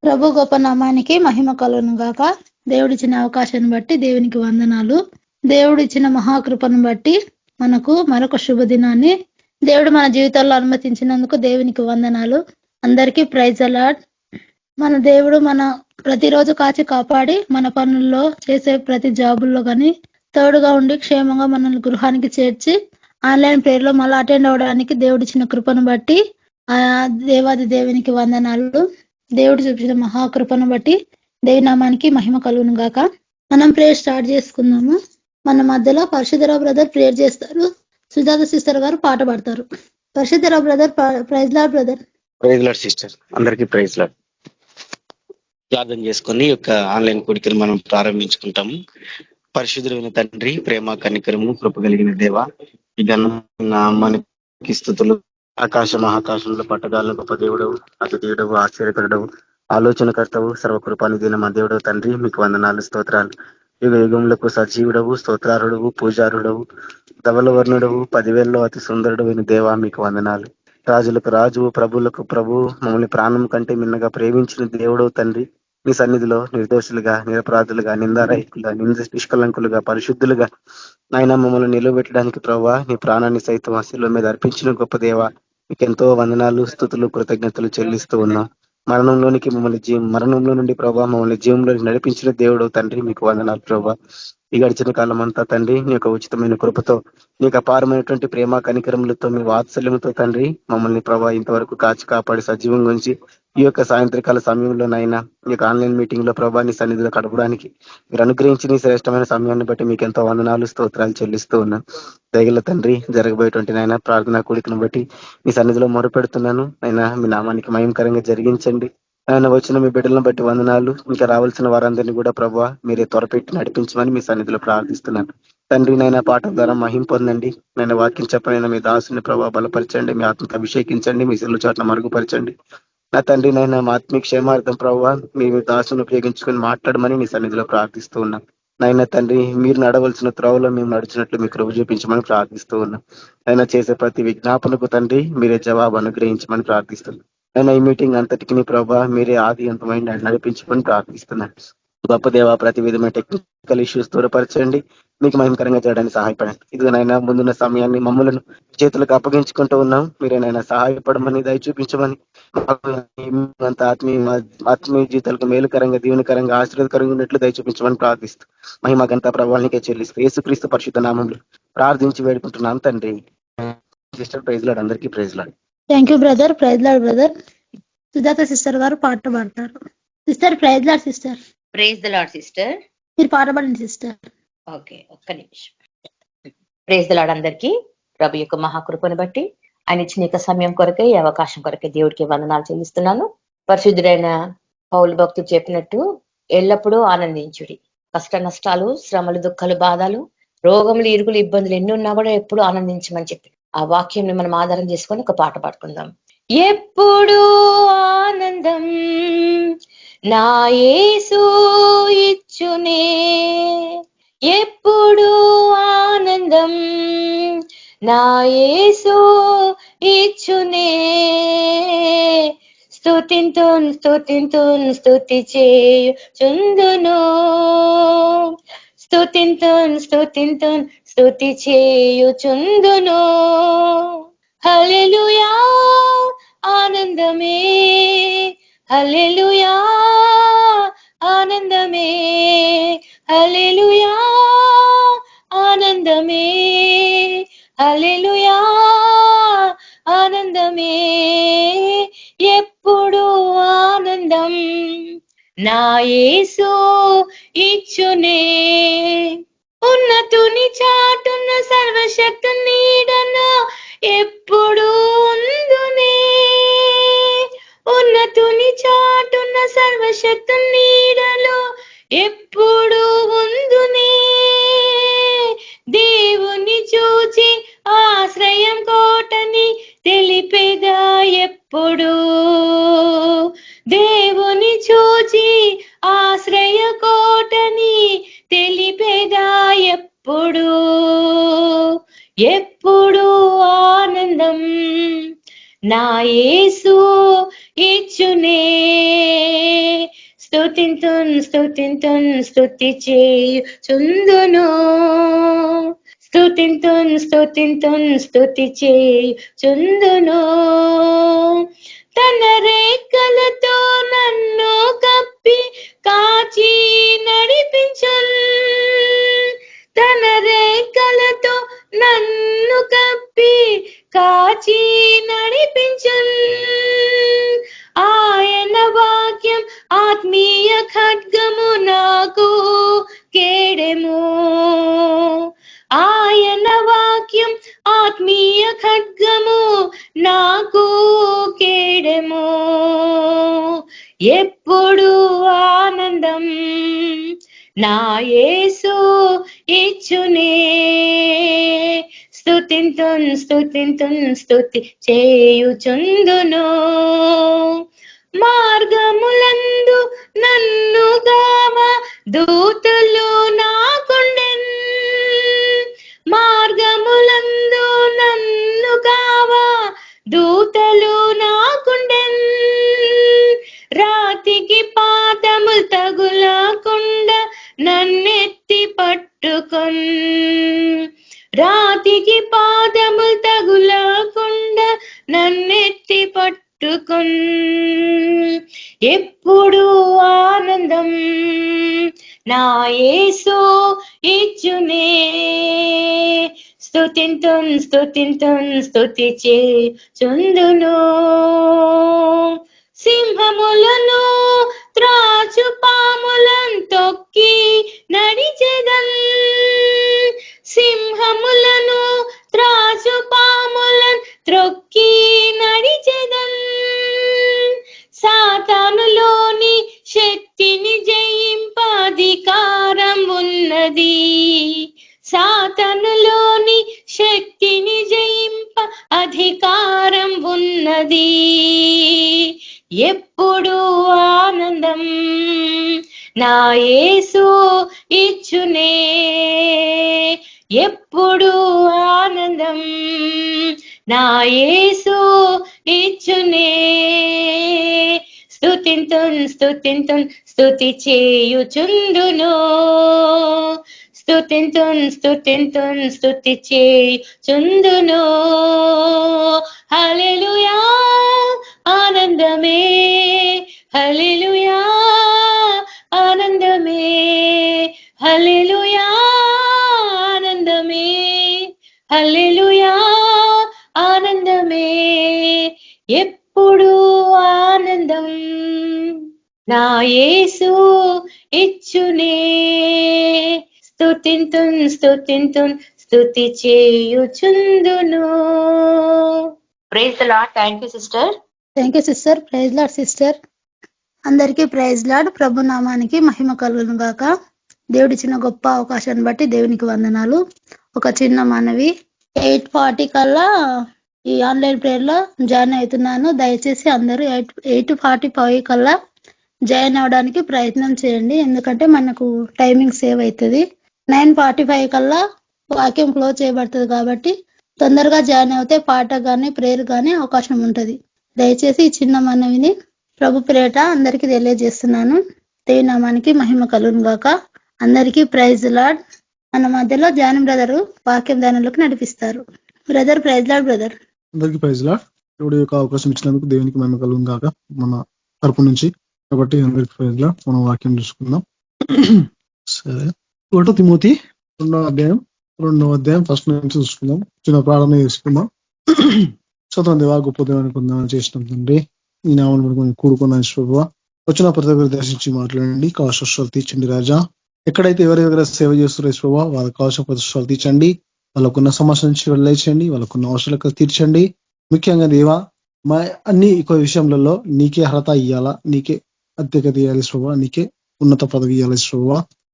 ప్రభు గొప్ప నామానికి మహిమ కలుగును గాక. దేవుడిచ్చిన అవకాశాన్ని బట్టి దేవునికి వందనాలు. దేవుడిచ్చిన మహాకృపను బట్టి మనకు మరొక శుభదినాన్ని దేవుడు మన జీవితాల్లో అనుమతించినందుకు దేవునికి వందనాలు. అందరికీ ప్రైజ్ అలాడ్. మన దేవుడు మన ప్రతిరోజు కాచి కాపాడి మన పనుల్లో చేసే ప్రతి జాబుల్లో కానీ తోడుగా ఉండి క్షేమంగా మనల్ని గృహానికి చేర్చి ఆన్లైన్ ప్రేయర్లో మళ్ళీ అటెండ్ అవడానికి దేవుడిచ్చిన కృపను బట్టి ఆ దేవాది దేవునికి వందనాలు. దేవుడు చూపించిన మహాకృపను బట్టి దేవి నామానికి మహిమ కలుగును గాక. మనం ప్రేయర్ స్టార్ట్ చేసుకుందాము. మన మధ్యలో పరిశుద్ధరావు బ్రదర్ ప్రేయర్ చేస్తారు. సుజాత సిస్టర్ గారు పాట పాడతారు. పరిశుద్ధరావు brother, praise Lord brother. Praise Lord sister, అందరికీ ప్రైజ్ లార్డ్. ప్రార్థన చేసుకొని యొక్క ఆన్లైన్ కోడికను మనం ప్రారంభించుకుంటాము. పరిశుద్ధులైన తండ్రి, ప్రేమ కనికరము కృప కలిగిన దేవ, ఈ నామానికి స్తుతులు. ఆకాశ మహాకాశంలో పట్టగాలను గొప్ప దేవుడవు, అతి దేవుడవు, ఆశ్చర్యకరుడవు, ఆలోచనకర్తవు, సర్వకృపానిధైన మా దేవుడవు తండ్రి, మీకు వందనాలు, స్తోత్రాలు. యుగ యుగములకు సజీవుడవు, స్తోత్రారుడవు, పూజారుడవు, ధవలవర్ణుడవు, 10,000లో అతి సుందరుడైన దేవా, మీకు వందనాలు. రాజులకు రాజు, ప్రభులకు ప్రభు, మమ్మల్ని ప్రాణం కంటే మిన్నగా ప్రేమించిన దేవుడవు తండ్రి, మీ సన్నిధిలో నిర్దోషులుగా, నిరపరాధులుగా, నిందారహితులుగా, నిష్కలంకులుగా, పరిశుద్ధులుగా నాయన మమ్మల్ని నిలబెట్టడానికి ప్రభావ నీ ప్రాణాన్ని సైతం శిలువ మీద అర్పించిన గొప్ప దేవ, మీకు ఎంతో వందనాలు, స్తుతులు, కృతజ్ఞతలు చెల్లిస్తూ ఉన్నాం. మరణంలోనికి మరణంలో నుండి ప్రభావ మమ్మల్ని జీవంలోకి నడిపించిన దేవుడు తండ్రి, మీకు వందనాలు ప్రభావ. ఈ గడిచిన కాలం అంతా తండ్రి నీ యొక్క ఉచితమైన కృపతో, నీకు అపారమైనటువంటి ప్రేమ కనికరములతో, మీ వాత్సల్యంతో తండ్రి మమ్మల్ని ప్రభావ ఇంతవరకు కాచి కాపాడి సజీవం గురించి ఈ యొక్క సాయంత్రకాల సమయంలోనైనా ఈ యొక్క ఆన్లైన్ మీటింగ్ లో ప్రభావ నీ సన్నిధిలో గడపడానికి మీరు అనుగ్రహించి నీ శ్రేష్టమైన సమయాన్ని బట్టి మీకు ఎంతో వందనాలు, స్తోత్రాలు చెల్లిస్తూ ఉన్నాను. దయగల తండ్రి, జరగబోయేటువంటి నాయన ప్రార్థనా కూడికను బట్టి మీ సన్నిధిలో మొరపెడుతున్నాను. అయినా మీ నామానికి మయంకరంగా జరిగించండి. ఆయన వచ్చిన మీ బిడ్డలను బట్టి వందనాలు. ఇంకా రావాల్సిన వారందరినీ కూడా ప్రభావ మీరే త్వరపెట్టి నడిపించమని మీ సన్నిధిలో ప్రార్థిస్తున్నాను. తండ్రి నైనా పాటల ద్వారా మహిం పొందండి. నేను వాక్యం చెప్పనైనా మీ దాసుని ప్రభావ బలపరచండి, మీ ఆత్మకు అభిషేకించండి, మీ సిల్లు చాట్ల మరుగుపరచండి. నా తండ్రి నైనా మా ఆత్మీయ క్షేమార్థం ప్రభావ మీ దాసును ఉపయోగించుకొని మాట్లాడమని మీ సన్నిధిలో ప్రార్థిస్తూ ఉన్నాం. నైనా తండ్రి, మీరు నడవలసిన త్రోవలో మేము నడిచినట్లు మీకు కృప చూపించమని ప్రార్థిస్తూ ఉన్నాం. అయినా చేసే ప్రతి విజ్ఞాపనకు తండ్రి మీరే జవాబు అనుగ్రహించమని ప్రార్థిస్తున్నాం. అయినా ఈ మీటింగ్ అంతటికి ప్రభావ మీరే ఆది అంతమైన నడిపించుకొని ప్రార్థిస్తున్నాను. గొప్ప దేవ, ప్రతి విధమైన టెక్నికల్ ఇష్యూస్ దూరపరచండి, మీకు మహిమకరంగా చేయడానికి సహాయపడండి. ఇదిగోనైనా ముందున్న సమయాన్ని మమ్మల్ని చేతులకు అప్పగించుకుంటూ ఉన్నాం. మీరేనైనా సహాయపడమని, దయ చూపించమని, అంత ఆత్మీయ జీవితాలకు మేలుకరంగా, దీవెనకరంగా, ఆశీర్వాదకరంగా ఉన్నట్లు దయ చూపించమని ప్రార్థిస్తూ మహిమకంతా ప్రభావానికే చెల్లిస్తూ యేసుక్రీస్తు పరిశుద్ధ నామంలో ప్రార్థించి వేడుకుంటున్నాం తండ్రి. Sister, praise Lord. అందరికీ praise Lord. Thank you brother. Praise Lord brother. Sujatha sister గారు పాట పాడతారు. Sister, praise Lord sister. Praise the Lord sister. మీరు పాట పాడండి సిస్టర్. ఓకే, ఒక్క నిమిషం. Praise the Lord. అందరికీ ప్రభు యొక్క మహాకృపను బట్టి ఆయన ఇచ్చిన యొక్క సమయం కొరకే, ఈ అవకాశం కొరకే దేవుడికి వందనాలు చెల్లిస్తున్నాను. పరిశుద్ధుడైన పౌలు భక్తుడు చెప్పినట్టు ఎల్లప్పుడూ ఆనందించుడి. కష్ట నష్టాలు, శ్రమలు, దుఃఖాలు, బాధలు, రోగములు, ఇరుగులు, ఇబ్బందులు ఎన్ని ఉన్నా కూడా ఎప్పుడు ఆనందించమని చెప్పి ఆ వాక్యం మనం ఆధారం చేసుకొని ఒక పాట పాడుకుందాం. ఎప్పుడు ఆనందం నా యేసు ఇచ్చునే, ఎప్పుడు ఆనందం నా యేసు ఇచ్చునే, స్తుతింతున్ స్తుతింతున్ స్తుతి చేయు చుందును, స్తుతింతున్ స్తుతింతున్ స్తుతి చేయు చుందును. హల్లెలూయా ఆనందమే, హల్లెలూయా ఆనందమే, హల్లెలూయా ఆనందమే, హల్లెలూయా ఆనందమే, ఎప్పుడు ఆనందం నా యేసు ఇచ్చునే. ఉన్నతుని చాటున్న సర్వశక్తు నీడను ఎప్పుడు ఉందునే, ఉన్నతుని చాటున్న సర్వశక్తు నీడలో ఎప్పుడు ఉందునే. దేవుని చూచి ఆశ్రయం కోటని తెలిపేదా ఎప్పుడు, దేవుని చూచి ఆశ్రయ కోటని తెలిపేదా ఎప్పుడు, ఎప్పుడు ఆనందం నా యేసు ఇచ్చునే. స్తుతి చేయుచుందును, స్తుతి చేయుచుందును. తన రేఖలతో నన్ను కప్పి కాచి నడిపించున్, తన రేఖలతో నన్ను కప్పి కాచి నడిపించున్. ఆయన వాక్యం ఆత్మీయ ఖడ్గము నాకు కేడెము, ఆయన వాక్యం ఆత్మీయ ఖడ్గము నాకు కేడెము. ఎప్పుడు ఆనందం నా యేసు ఇచ్చునే. స్తుతి చేయుచుందును. మార్గములందు నన్ను గావ దూతలు నాకుండెన్, మార్గములందు నన్ను గావ దూతలు నాకుండెన్. రాతికి పాదములు తగులకుండా నన్నెత్తి పట్టుకొన్, రాతికి పాదములు తగులకుండా నన్నెత్తి పట్టుకొన్. ఎప్పుడు ఆనందం నా యేసు ఇచ్చునే. స్తుతి చేయుచుందును. సింహములను త్రాచు పాములను తొక్కి నడిచెదన్, సింహములను త్రాచు పాములను త్రొక్కి నడిచెదన్. సాతానులోని శక్తిని జయింప అధికారం ఉన్నది, సాతానులోని శక్తిని జయింప అధికారం ఉన్నది. ఎప్పుడు ఆనందం నా యేసు ఇచ్చునే. ఎప్పుడు ఆనందం నా యేసు ఇచ్చునే. స్తుతి చేయుచుందును, స్తుతి చేయుచుందును. హల్లెలూయా ఆనందమే, హల్లెలూయా ఆనందమే, హల్లెలూయా ఆనందమే, హల్లెలూయా ఆనందమే. ఎప్పుడు ఆనందం నా యేసు ఇచ్చునే. స్తుతి చేయుచుందును. Praise the Lord. Thank you sister. Thank you sister. Praise Lord sister. అందరికీ ప్రైజ్ లార్డ్. ప్రభు నామానికి మహిమ కలుగును గాక. దేవుడిచ్చిన గొప్ప అవకాశాన్ని బట్టి దేవునికి వందనాలు. ఒక చిన్న మనవి, 8:40 కల్లా ఈ ఆన్లైన్ ప్రేయర్ లో జాయిన్ అవుతున్నాను. దయచేసి అందరూ 8:45 కల్లా జాయిన్ అవడానికి ప్రయత్నం చేయండి, ఎందుకంటే మనకు టైమింగ్ సేవ్ అవుతుంది. 9:45 కల్లా వాక్యం క్లోజ్ చేయబడుతుంది కాబట్టి తొందరగా జాయిన్ అవుతే పాట గానీ ప్రేయర్ గానీ అవకాశం ఉంటుంది. దయచేసి ఈ చిన్న మనవిని ప్రభు పేరిట అందరికీ తెలియజేస్తున్నాను. దేవుని నామానికి మహిమ కలుగును గాక. అందరికీ ప్రైజ్ లార్డ్. మన మధ్యలో జానం బ్రదర్ వాక్యం దానిలోకి నడిపిస్తారు. Brother praise Lord. బ్రదర్ అందరికీ ప్రైజ్ లార్డ్. దేవుడి యొక్క అవకాశం ఇచ్చినందుకు దేవునికి మహిమ కలుగును గాక మన తరపు నుంచి. కాబట్టి అందరికీ ప్రైజ్ లార్డ్. మనం వాక్యం చూసుకుందాం. సరే, 1 తిమోతి 2వ అధ్యాయం ఫస్ట్ నుంచి చూసుకుందాం. చిన్న ప్రార్థన చేసుకుందాం. స్వతంత్ర దేవా, గొప్ప దేవాన్ని కొందామని చేసిన తండ్రి, ఈ నామం కూడుకున్న ప్రభువా, వచ్చిన ప్రతి ఒక్కరు దర్శించి మాట్లాడండి. కావలసిన తీర్చండి రాజా. ఎక్కడైతే ఎవరెవరైనా సేవ చేస్తున్నారో ప్రభావ, వాళ్ళకి కావాల్సిన ప్రతిష్టాలు తీర్చండి. వాళ్ళకున్న సమస్య నుంచి వెళ్ళేయండి. వాళ్ళకున్న అవసరాలకు తీర్చండి. ముఖ్యంగా దేవా, మా అన్ని విషయంలో నీకే అర్హత ఇవ్వాలా, నీకే అత్యకత ఇవ్వాలి ప్రభావ, నీకే ఉన్నత పదవి ఇవ్వాలి ప్రభావ.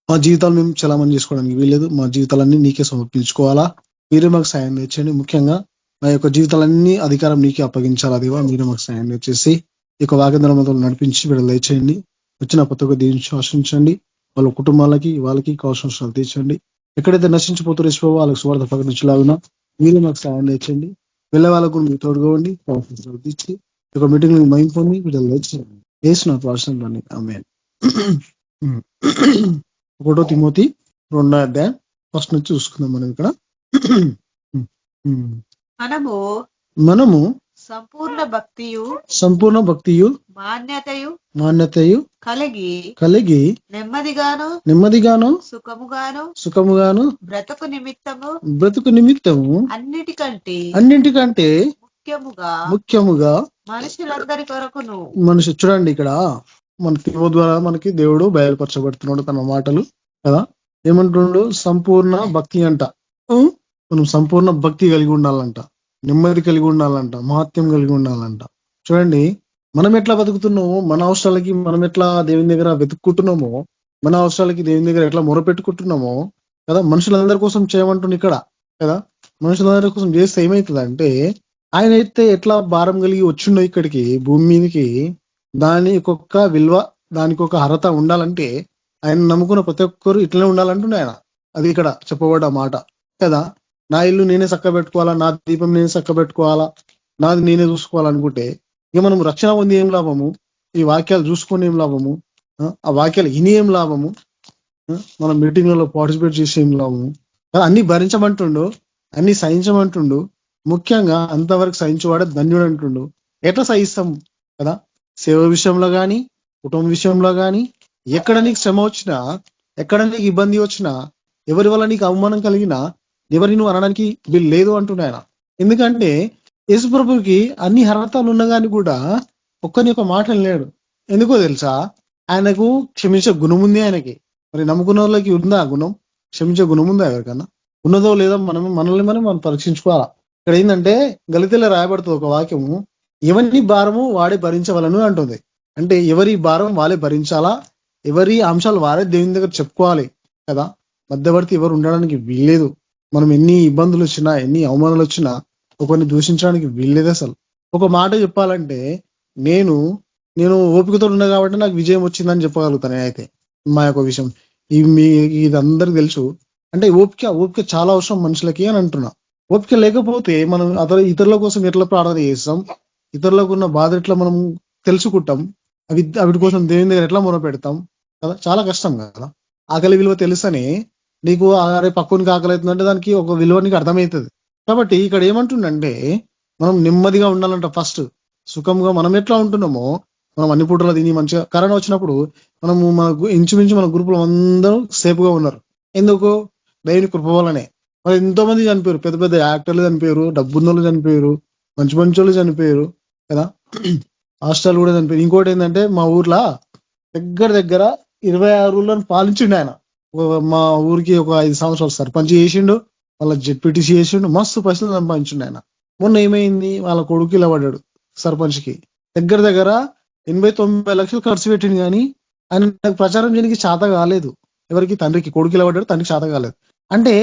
మా జీవితాలు మేము చలామణి చేసుకోవడానికి వీల్లేదు. మా జీవితాలన్నీ నీకే సమర్పించుకోవాలా. మీరే మాకు సాయం తెచ్చండి. ముఖ్యంగా మా యొక్క జీవితాలన్నీ అధికారం నీకే అప్పగించాలా దేవా. మీరే మాకు సాయం తెచ్చేసి ఈ యొక్క వాగ్దానంతో నడిపించి విడుదల చేయండి. వచ్చిన ప్రతి ఒక్క దీన్ని ఆశించండి. వాళ్ళ కుటుంబాలకి వాళ్ళకి కావాల్సిన తీర్చండి. ఎక్కడైతే నశించిపోతారో ప్రభావ వాళ్ళకి స్వార్థ ప్రకటించలాగునా మీరే మాకు సాయం తెచ్చండి. వెళ్ళే వాళ్ళకు మీరు తోడుగా ఉండి ఇచ్చి ఒక మీటింగ్ మైండ్ పొంది వీళ్ళు వచ్చి వేసిన ప్రాసెస్ ఆమె 1 తిమోతి 2:1 నుంచి చూసుకుందాం మనం ఇక్కడ. మనము సంపూర్ణ భక్తియు మాన్యతయు కలిగి నెమ్మదిగాను సుఖముగాను బ్రతుకు నిమిత్తము అన్నిటికంటే ముఖ్యముగా మనిషి చూడండి ఇక్కడ మన తిమో ద్వారా మనకి దేవుడు బయలుపరచబడుతున్నాడు తన మాటలు కదా. ఏమంటుండు? సంపూర్ణ భక్తి అంట. మనం సంపూర్ణ భక్తి కలిగి ఉండాలంట, నెమ్మది కలిగి ఉండాలంట, మహత్యం కలిగి ఉండాలంట. చూడండి మనం ఎట్లా బతుకుతున్నామో, మన అవసరాలకి మనం ఎట్లా దేవుని దగ్గర వెతుక్కుంటున్నామో, మన అవసరాలకి దేవుని దగ్గర ఎట్లా మొరపెట్టుకుంటున్నామో కదా. మనుషులందరి కోసం చేయమంటుంది ఇక్కడ కదా. మనుషులందరి కోసం చేస్తే ఏమవుతుందంటే, ఆయన అయితే ఎట్లా భారం కలిగి వచ్చిండో ఇక్కడికి భూమి మీదకి, దాని ఒక్కొక్క విలువ, దానికి ఒక అర్హత ఉండాలంటే ఆయన నమ్ముకున్న ప్రతి ఒక్కరు ఇట్లనే ఉండాలంటుండే ఆయన. అది ఇక్కడ చెప్పబడ్డ మాట కదా. నా ఇల్లు నేనే చక్క పెట్టుకోవాలా, నా దీపం నేనే చక్క పెట్టుకోవాలా, నాది నేనే చూసుకోవాలనుకుంటే ఇక మనం రక్షణ పొంది ఏం లాభము? ఈ వాక్యాలు చూసుకొని ఏం లాభము? ఆ వాక్యాలు ఇని ఏం లాభము? మనం మీటింగ్లలో పార్టిసిపేట్ చేసి ఏం లాభము? అన్ని భరించమంటుండు, అన్ని సహించమంటుండు. ముఖ్యంగా అంతవరకు సహించేవాడే ధన్యుడు అంటుండు. ఎట్లా సహిస్తాం కదా. సేవ విషయంలో కానీ, కుటుంబ విషయంలో కానీ, ఎక్కడ నీకు శ్రమ వచ్చినా, ఎక్కడ నీకు ఇబ్బంది వచ్చినా, ఎవరి వల్ల నీకు అవమానం కలిగినా ఎవరి నువ్వు అనడానికి వీళ్ళు లేదు అంటున్నా ఆయన. ఎందుకంటే యేసుప్రభుకి అన్ని అర్హతలు ఉన్నా కానీ కూడా ఒక్కని ఒక మాట లేడు. ఎందుకో తెలుసా? ఆయనకు క్షమించే గుణం ఉంది ఆయనకి. మరి నమ్ముకున్న వాళ్ళకి ఉందా గుణం? క్షమించే గుణం ఉందా ఎవరికన్నా? ఉన్నదో లేదో మనల్ని మనం పరీక్షించుకోవాలా. ఇక్కడ ఏంటంటే గలితీలో రాయబడుతుంది ఒక వాక్యము, ఎవరి భారము వాడే భరించవలను అంటుంది. అంటే ఎవరి భారం వాళ్ళే భరించాలా, ఎవరి అంశాలు వారే దేవుని దగ్గర చెప్పుకోవాలి కదా. మధ్యవర్తి ఎవరు ఉండడానికి వీల్లేదు. మనం ఎన్ని ఇబ్బందులు వచ్చినా, ఎన్ని అవమానాలు వచ్చినా ఒకరిని దూషించడానికి వీల్లేదు అసలు. ఒక మాట చెప్పాలంటే నేను ఓపికతో ఉన్నా కాబట్టి నాకు విజయం వచ్చిందని చెప్పగలుగుతాను అయితే. మా యొక్క విషయం ఇది అందరికి తెలుసు. అంటే ఓపిక చాలా అవసరం మనుషులకి అని అంటున్నా. ఓపిక లేకపోతే మనం ఇతరుల కోసం ఎట్లా ప్రార్థన చేస్తాం, ఇతరులకు ఉన్న బాధ ఎట్లా మనం తెలుసుకుంటాం, అవిటి కోసం దేవుని దగ్గర ఎట్లా మొర పెడతాం కదా. చాలా కష్టం కదా. ఆకలి విలువ తెలుసని నీకు అరే పక్కనికి ఆకలి అవుతుందంటే దానికి ఒక విలువ నీకు అర్థమవుతుంది. కాబట్టి ఇక్కడ ఏమంటుండంటే మనం నెమ్మదిగా ఉండాలంట. ఫస్ట్ సుఖంగా మనం ఎట్లా ఉంటున్నామో, మనం అన్ని పూటలు తిని మంచిగా. కరోనా వచ్చినప్పుడు మనకు ఇంచుమించు మన గ్రూపులో అందరూ సేఫ్గా ఉన్నారు. ఎందుకు? దేవుని కృప వల్లనే. మరి ఎంతో మంది చనిపోయారు, పెద్ద పెద్ద యాక్టర్లు చనిపోయారు, డబ్బున్నోళ్ళు చనిపోయారు, మంచి వాళ్ళు చనిపోయారు కదా. హాస్టల్ కూడా చనిపోయారు. ఇంకోటి ఏంటంటే మా ఊర్లో దగ్గర 26 ఊళ్ళని పాలించిండు ఆయన. మా ఊరికి ఒక 5 సంవత్సరాలు సర్పంచ్ చేసిండు, వాళ్ళ జెడ్పీటీసీ చేసిండు, మస్తు పైసలు సంపాదించిండు ఆయన. మొన్న ఏమైంది, వాళ్ళ కొడుకు ఇలా పడ్డాడు సర్పంచ్కి. దగ్గర 80-90 లక్షలు ఖర్చు పెట్టిండు కానీ ఆయన ప్రచారం చేయడానికి చేత కాలేదు. ఎవరికి? తండ్రికి. కొడుకు ఇలా పడ్డాడు, తండ్రికి చేత కాలేదు. అంటే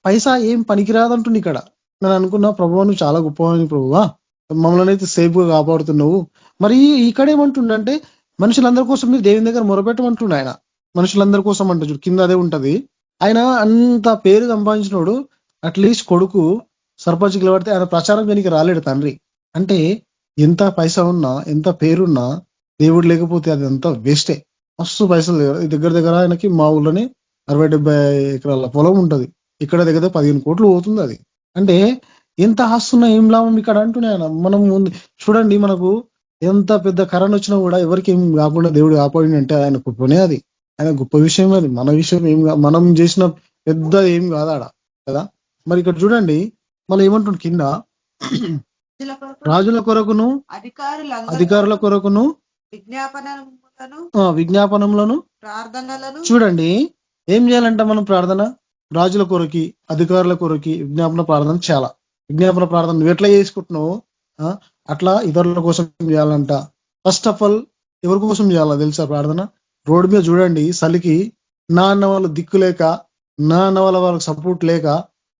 పైసా ఏం పనికిరాదంటుంది ఇక్కడ. నేను అనుకున్నా ప్రభువా నువ్వు చాలా గొప్పవాని ప్రభువా, మమ్మల్ని అయితే సేఫ్ గా కాపాడుతున్నావు. మరి ఇక్కడ ఏమంటుండంటే మనుషులందరి కోసం మీరు దేవుని దగ్గర మొరపెట్టమంటుండ ఆయన. మనుషులందరి కోసం అంట. చూడు కింద అదే ఉంటది. ఆయన అంత పేరు సంపాదించినోడు అట్లీస్ట్ కొడుకు సర్పంచ్కి నిలబడితే ఆయన ప్రచారం చేయడానికి రాలేడు తండ్రి. అంటే ఎంత పైసా ఉన్నా, ఎంత పేరున్నా దేవుడు లేకపోతే అది అంతా వేస్టే. మస్తు పైసలు దగ్గర ఆయనకి మా ఊళ్ళోనే 60-70 ఎకరాల పొలం ఉంటది. ఇక్కడ దగ్గర 15 కోట్లు పోతుంది అది. అంటే ఎంత ఆస్తున్నా ఏం లాభం ఇక్కడ అంటున్నాయన. మనం చూడండి, మనకు ఎంత పెద్ద కరోనా వచ్చినా కూడా ఎవరికి ఏం కాకుండా దేవుడు కాపాడి అంటే ఆయన గొప్పనే. అది ఆయన గొప్ప విషయం. అది మన విషయం ఏం, మనం చేసిన పెద్ద ఏం కాదాడ కదా. మరి ఇక్కడ చూడండి మళ్ళీ ఏమంటుండు కింద, రాజుల కొరకును అధికారుల కొరకును విజ్ఞాపనములను చూడండి ఏం చేయాలంట మనం ప్రార్థన. రాజుల కొరకి, అధికారుల కొరకి విజ్ఞాపన ప్రార్థన చాలా. విజ్ఞాపన ప్రార్థన నువ్వు ఎట్లా చేసుకుంటున్నావు అట్లా ఇతరుల కోసం చేయాలంట. ఫస్ట్ ఆఫ్ ఆల్ ఎవరి కోసం చేయాలా తెలుసా ప్రార్థన? రోడ్డు మీద చూడండి చలికి నా అన్న వాళ్ళు దిక్కు లేక, నా అన్న వాళ్ళకి సపోర్ట్ లేక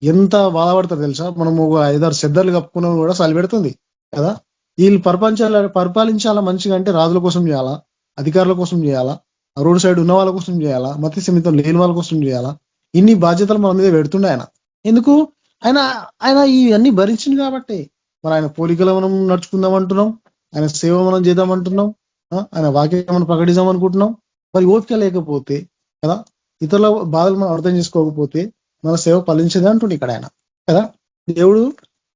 ఎంత బాధపడతారు తెలుసా. మనం ఒక 5-6 చెద్దర్లు కప్పుకున్నా కూడా చలి పెడుతుంది కదా. వీళ్ళు పరిపాలించాలా మంచిగా అంటే రాజుల కోసం చేయాలా, అధికారుల కోసం చేయాలా, రోడ్ సైడ్ ఉన్న వాళ్ళ కోసం చేయాలా, మత సమితం లేని వాళ్ళ కోసం చేయాలా. ఇన్ని బాధ్యతలు మన మీద పెడుతుండే ఆయన. ఎందుకు? ఆయన ఇవన్నీ భరించింది కాబట్టి. మరి ఆయన పోలికలో మనం నడుచుకుందాం అంటున్నాం, ఆయన సేవ మనం చేద్దామంటున్నాం, ఆయన వాక్యం మనం ప్రకటిద్దాం అనుకుంటున్నాం. మరి ఓపిక లేకపోతే కదా, ఇతరుల బాధలు మనం అర్థం చేసుకోకపోతే మన సేవ ఫలించదే అంటుండే ఇక్కడ ఆయన కదా. దేవుడు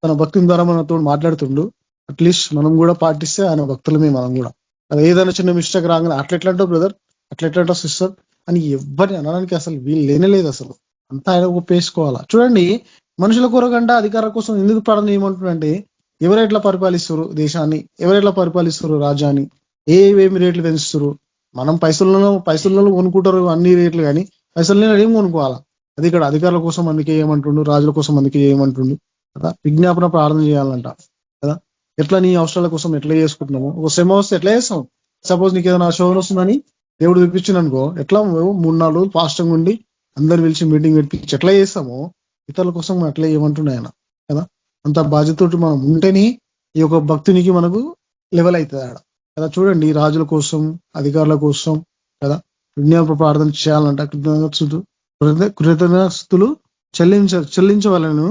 తన భక్తుల ద్వారా మనతో మాట్లాడుతుండు. అట్లీస్ట్ మనం కూడా పాటిస్తే ఆయన భక్తులమే మనం కూడా. అది ఏదైనా చిన్న మిస్టేక్ రాగానే అట్లెట్లాంటో బ్రదర్, అట్లెట్లాంటో సిస్టర్ అని ఎవరిని అనడానికి అసలు వీలు లేనేలేదు. అసలు అంతా ఆయన ఒప్పేసుకోవాలా. చూడండి, మనుషుల కొరకంట అధికారం కోసం ఎందుకు ప్రార్థన చేయమంటుండంటే, ఎవరెట్లా పరిపాలిస్తారు దేశాన్ని, ఎవరెట్లా పరిపాలిస్తారు రాజ్యాన్ని, ఏమేమి రేట్లు పెంచుతారు. మనం పైసలలో కొనుక్కుంటారు అన్ని రేట్లు, కానీ పైసలు నేను ఏం కొనుక్కోవాలా. అది ఇక్కడ అధికారుల కోసం అందుకే ఏమంటుండు, రాజుల కోసం అందుకే ఏమంటుండు కదా. విజ్ఞాపన ప్రార్థన చేయాలంట కదా. ఎట్లా నీ అవసరాల కోసం ఎట్లా చేసుకుంటున్నాము, ఒక శ్రమ వస్తే ఎట్లా చేస్తాం. సపోజ్ నీకు ఏదైనా శోభన వస్తుందని దేవుడు తెప్పించింది అనుకో, ఎట్లా 3-4 రోజులు ఫాస్టింగ్ ఉండి అందరు పిలిచి మీటింగ్ పెట్టించి ఎట్లా చేస్తామో ఇతరుల కోసం మనం అట్లా ఏమంటుండే ఆయన కదా. అంత బాధ్యతతోటి మనం ఉంటేనే ఈ యొక్క భక్తునికి మనకు లెవెల్ అవుతుంది ఆడ కదా. చూడండి, రాజుల కోసం అధికారుల కోసం కదా విజ్ఞాపన ప్రార్థన చేయాలంట. కృతజ్ఞతలు చెల్లించవలను